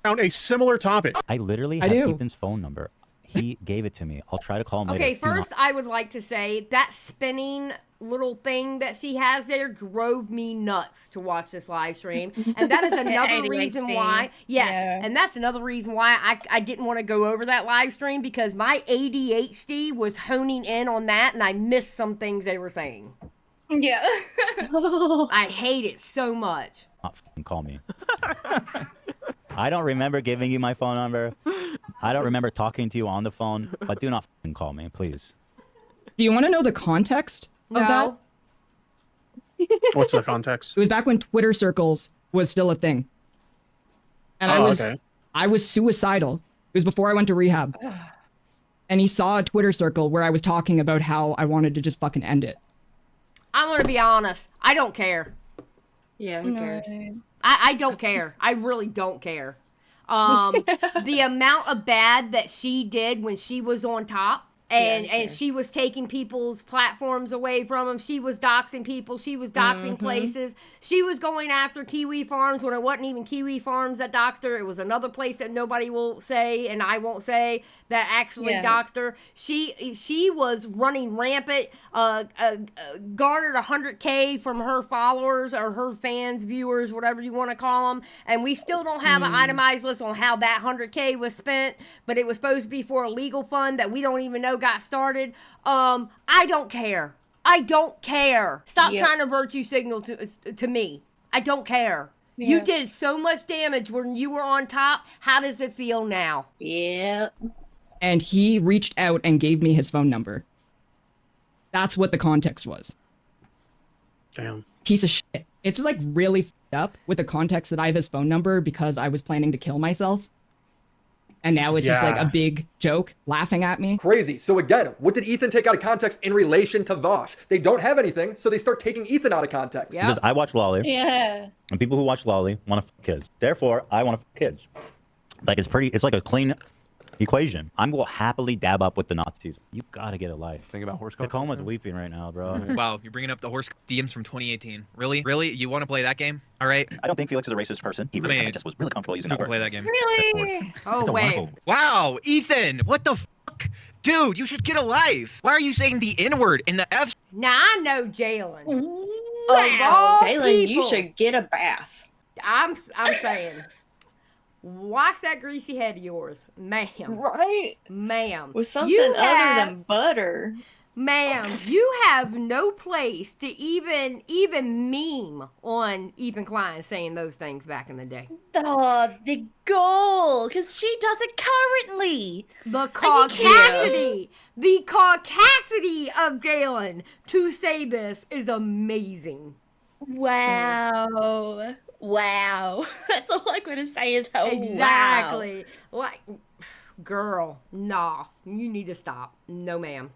Around a similar topic. I literally have Ethan's phone number. He gave it to me. I'll try to call him later. Okay, first I would like to say that spinning little thing that she has there drove me nuts to watch this live stream. And that is another reason why, and that's another reason why I didn't want to go over that live stream, because my ADHD was honing in on that and I missed some things they were saying. Yeah. I hate it so much. Not fucking call me. I don't remember giving you my phone number. I don't remember talking to you on the phone, but do not fucking call me, please. Do you want to know the context of that? What's the context? It was back when Twitter circles was still a thing. And I was suicidal. It was before I went to rehab. And he saw a Twitter circle where I was talking about how I wanted to just fucking end it. I'm going to be honest. I don't care. Yeah, who cares? I don't care. I really don't care. The amount of bad that she did when she was on top, and she was taking people's platforms away from them. She was doxing people. She was doxing places. She was going after Kiwi Farms when it wasn't even Kiwi Farms that doxed her. It was another place that nobody will say, and I won't say, that actually doxed her. She was running rampant, garnered 100K from her followers or her fans, viewers, whatever you want to call them. And we still don't have an itemized list on how that 100K was spent, but it was supposed to be for a legal fund that we don't even know got started. I don't care. I don't care. Stop trying to virtue signal to me. I don't care. Yeah. You did so much damage when you were on top. How does it feel now? Yeah. And he reached out and gave me his phone number. That's what the context was. Damn. Piece of shit. It's like really f***ed up with the context that I have his phone number because I was planning to kill myself. And now it's just like a big joke laughing at me. Crazy. So again, what did Ethan take out of context in relation to Vaush? They don't have anything, so they start taking Ethan out of context. Because I watch Lolly. Yeah. And people who watch Lolly want to f kids. Therefore, I want to f kids. Like it's like a clean equation. I'm going to happily dab up with the Nazis. You gotta get a life. Think about horse. Tacoma's weeping right now, bro. Wow, you're bringing up the horse DMs from 2018. Really? Really? You want to play that game? All right. I don't think Felix is a racist person. He really just was really comfortable using that word. Play that game. Really? Oh, wait. Wow, Ethan, what the fuck? Dude, you should get a life. Why are you saying the N-word in the F? Now I know Jalen. Wow, Jalen, you should get a bath. I'm saying. Wash that greasy head of yours, ma'am. Right? Ma'am. With something other than butter. Ma'am, you have no place to even meme on Ethan Klein saying those things back in the day. Oh, the goal, because she does it currently. The caucasity of Jalen to say this is amazing. Wow. Wow. That's all I'm going to say is how exactly. Wow. Like, girl, nah, you need to stop. No, ma'am.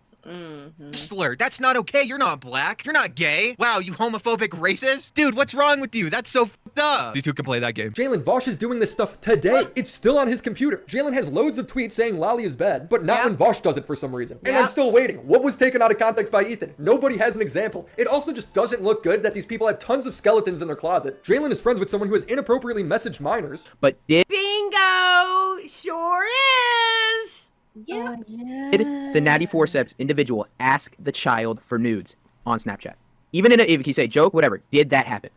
Slur, that's not okay. You're not black. You're not gay. Wow, you homophobic racist. Dude, what's wrong with you? That's so fucked up. You two can play that game. Jalen, Vaush is doing this stuff today. It's still on his computer. Jalen has loads of tweets saying Lolly is bad, but not when Vaush does it for some reason. And I'm still waiting. What was taken out of context by Ethan? Nobody has an example. It also just doesn't look good that these people have tons of skeletons in their closet. Jalen is friends with someone who has inappropriately messaged minors. But Bingo! Sure is! Yeah. Did the Natty Forceps individual ask the child for nudes on Snapchat? Even in if you say joke, whatever, did that happen?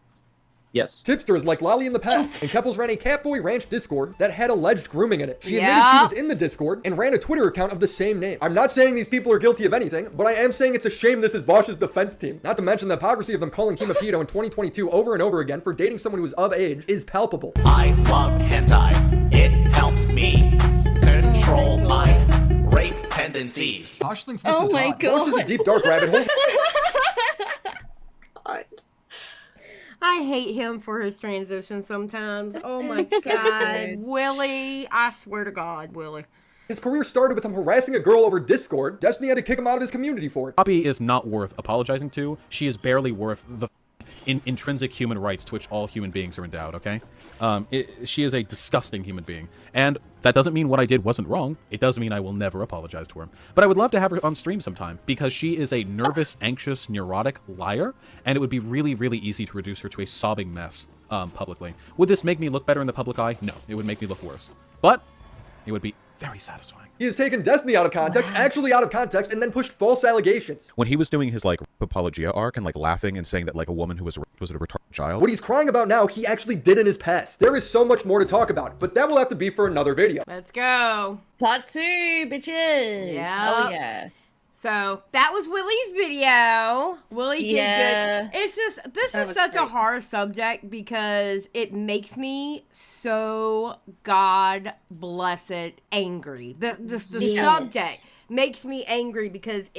Yes. Tipsters like Lolly in the past, and Keffels ran a Catboy Ranch Discord that had alleged grooming in it. She admitted she was in the Discord and ran a Twitter account of the same name. I'm not saying these people are guilty of anything, but I am saying it's a shame this is Vaush's defense team. Not to mention the hypocrisy of them calling Kima Pedo in 2022 over and over again for dating someone who is of age is palpable. I love hentai. It helps me control my rape tendencies. Vaush thinks this is hot. Vaush is a deep dark rabbit hole. I hate him for his transition sometimes. Oh my God. Willie, I swear to God, Willie. His career started with him harassing a girl over Discord. Destiny had to kick him out of his community for it. Poppy is not worth apologizing to. She is barely worth the intrinsic human rights to which all human beings are endowed, okay? She is a disgusting human being. And That doesn't mean what I did wasn't wrong. It does mean I will never apologize to her. But I would love to have her on stream sometime, because she is a nervous, anxious, neurotic liar, and it would be really, really easy to reduce her to a sobbing mess publicly. Would this make me look better in the public eye? No, it would make me look worse. But it would be very satisfying. He has taken Destiny out of context, actually out of context, and then pushed false allegations. When he was doing his, like, apologia arc and, like, laughing and saying that, like, a woman who was raped was a retarded child. What he's crying about now, he actually did in his past. There is so much more to talk about, but that will have to be for another video. Let's go. Part 2, bitches. Yeah. Oh, yeah. So that was Willy's video. Willy did good. It's just, this is such a hard subject because it makes me so God blessed angry. The subject makes me angry because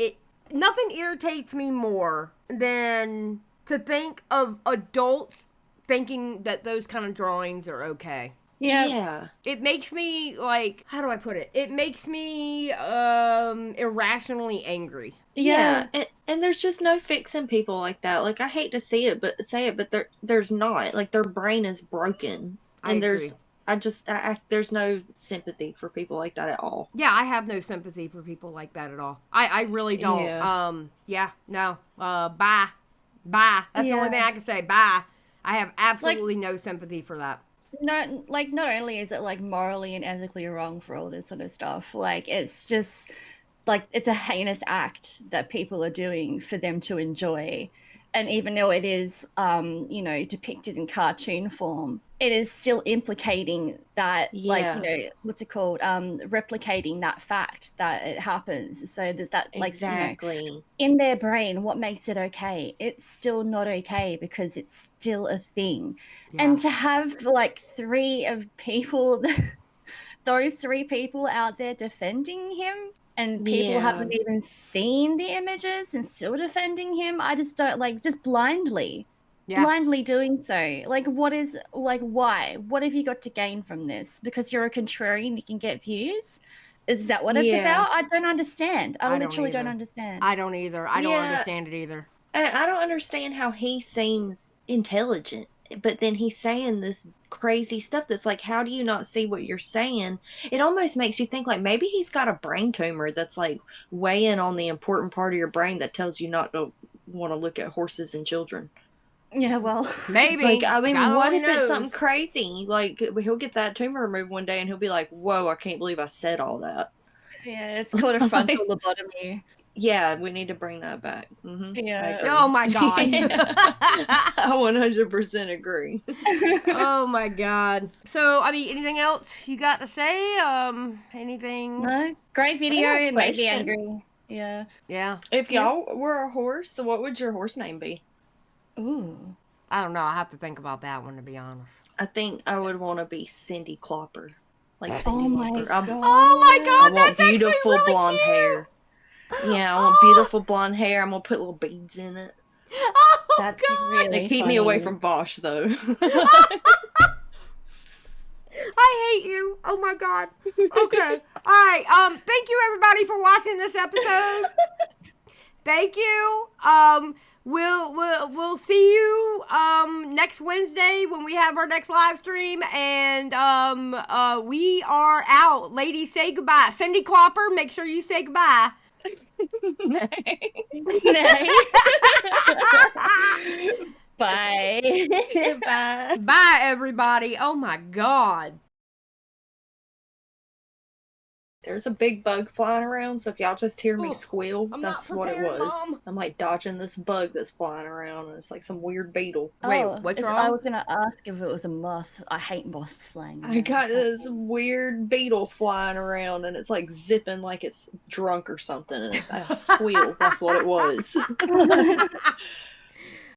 nothing irritates me more than to think of adults thinking that those kind of drawings are okay. Yeah. It makes me, like, how do I put it? It makes me irrationally angry. Yeah. And there's just no fixing people like that. Like, I hate to say it, but there's not. Like, their brain is broken. And there's no sympathy for people like that at all. Yeah, I have no sympathy for people like that at all. I really don't. Yeah. No. Bye. That's the only thing I can say. Bye. I have absolutely no sympathy for that. Not only is it like morally and ethically wrong for all this sort of stuff, like it's just like it's a heinous act that people are doing for them to enjoy. And even though it is depicted in cartoon form, it is still implicating that, what's it called? Replicating that fact that it happens. So there's that, exactly. In their brain, what makes it okay? It's still not okay because it's still a thing. Yeah. And to have like those 3 people out there defending him, and people haven't even seen the images and still defending him. I just don't just blindly doing so. Like, why? What have you got to gain from this? Because you're a contrarian, you can get views? Is that what it's about? I don't understand. I literally don't understand. I don't either. I don't understand it either. I don't understand how he seems intelligent, but then he's saying this crazy stuff that's like, how do you not see what you're saying? It almost makes you think like maybe he's got a brain tumor that's like weighing on the important part of your brain that tells you not to want to look at horses and children. Yeah, well, maybe. Like, I mean, what if it's something crazy? Like, he'll get that tumor removed one day and he'll be like, whoa, I can't believe I said all that. Yeah, it's called a frontal lobotomy. Yeah, we need to bring that back. Mm-hmm. Yeah. Oh my God. I 100% agree. Oh my God. So, I mean, anything else you got to say? Anything? No. Great video. It made me angry. Yeah. Yeah. If y'all were a horse, so what would your horse name be? Ooh. I don't know. I have to think about that one, to be honest. I think I would want to be Cindy Clopper. Like Cindy Oh my Clopper. God. Oh my God. I want That's beautiful really blonde cute. hair. Yeah, I want beautiful blonde hair. I'm gonna put little beads in it. Oh, That's God. really They keep funny. me away from Vaush, though. I hate you. Oh my God. Okay. All right. Thank you everybody for watching this episode. Thank you. We'll see you next Wednesday when we have our next live stream, and we are out. Ladies, say goodbye. Cindy Clopper, make sure you say goodbye. Bye. Bye. Bye, everybody. Oh my God. There's a big bug flying around, so if y'all just hear me squeal, I'm that's not what it prepared, was. Mom. I'm like dodging this bug that's flying around, and it's like some weird beetle. Wait, what's wrong? I was gonna ask if it was a moth. I hate moths flying around. I got this weird beetle flying around, and it's like zipping like it's drunk or something. And I squeal. That's what it was.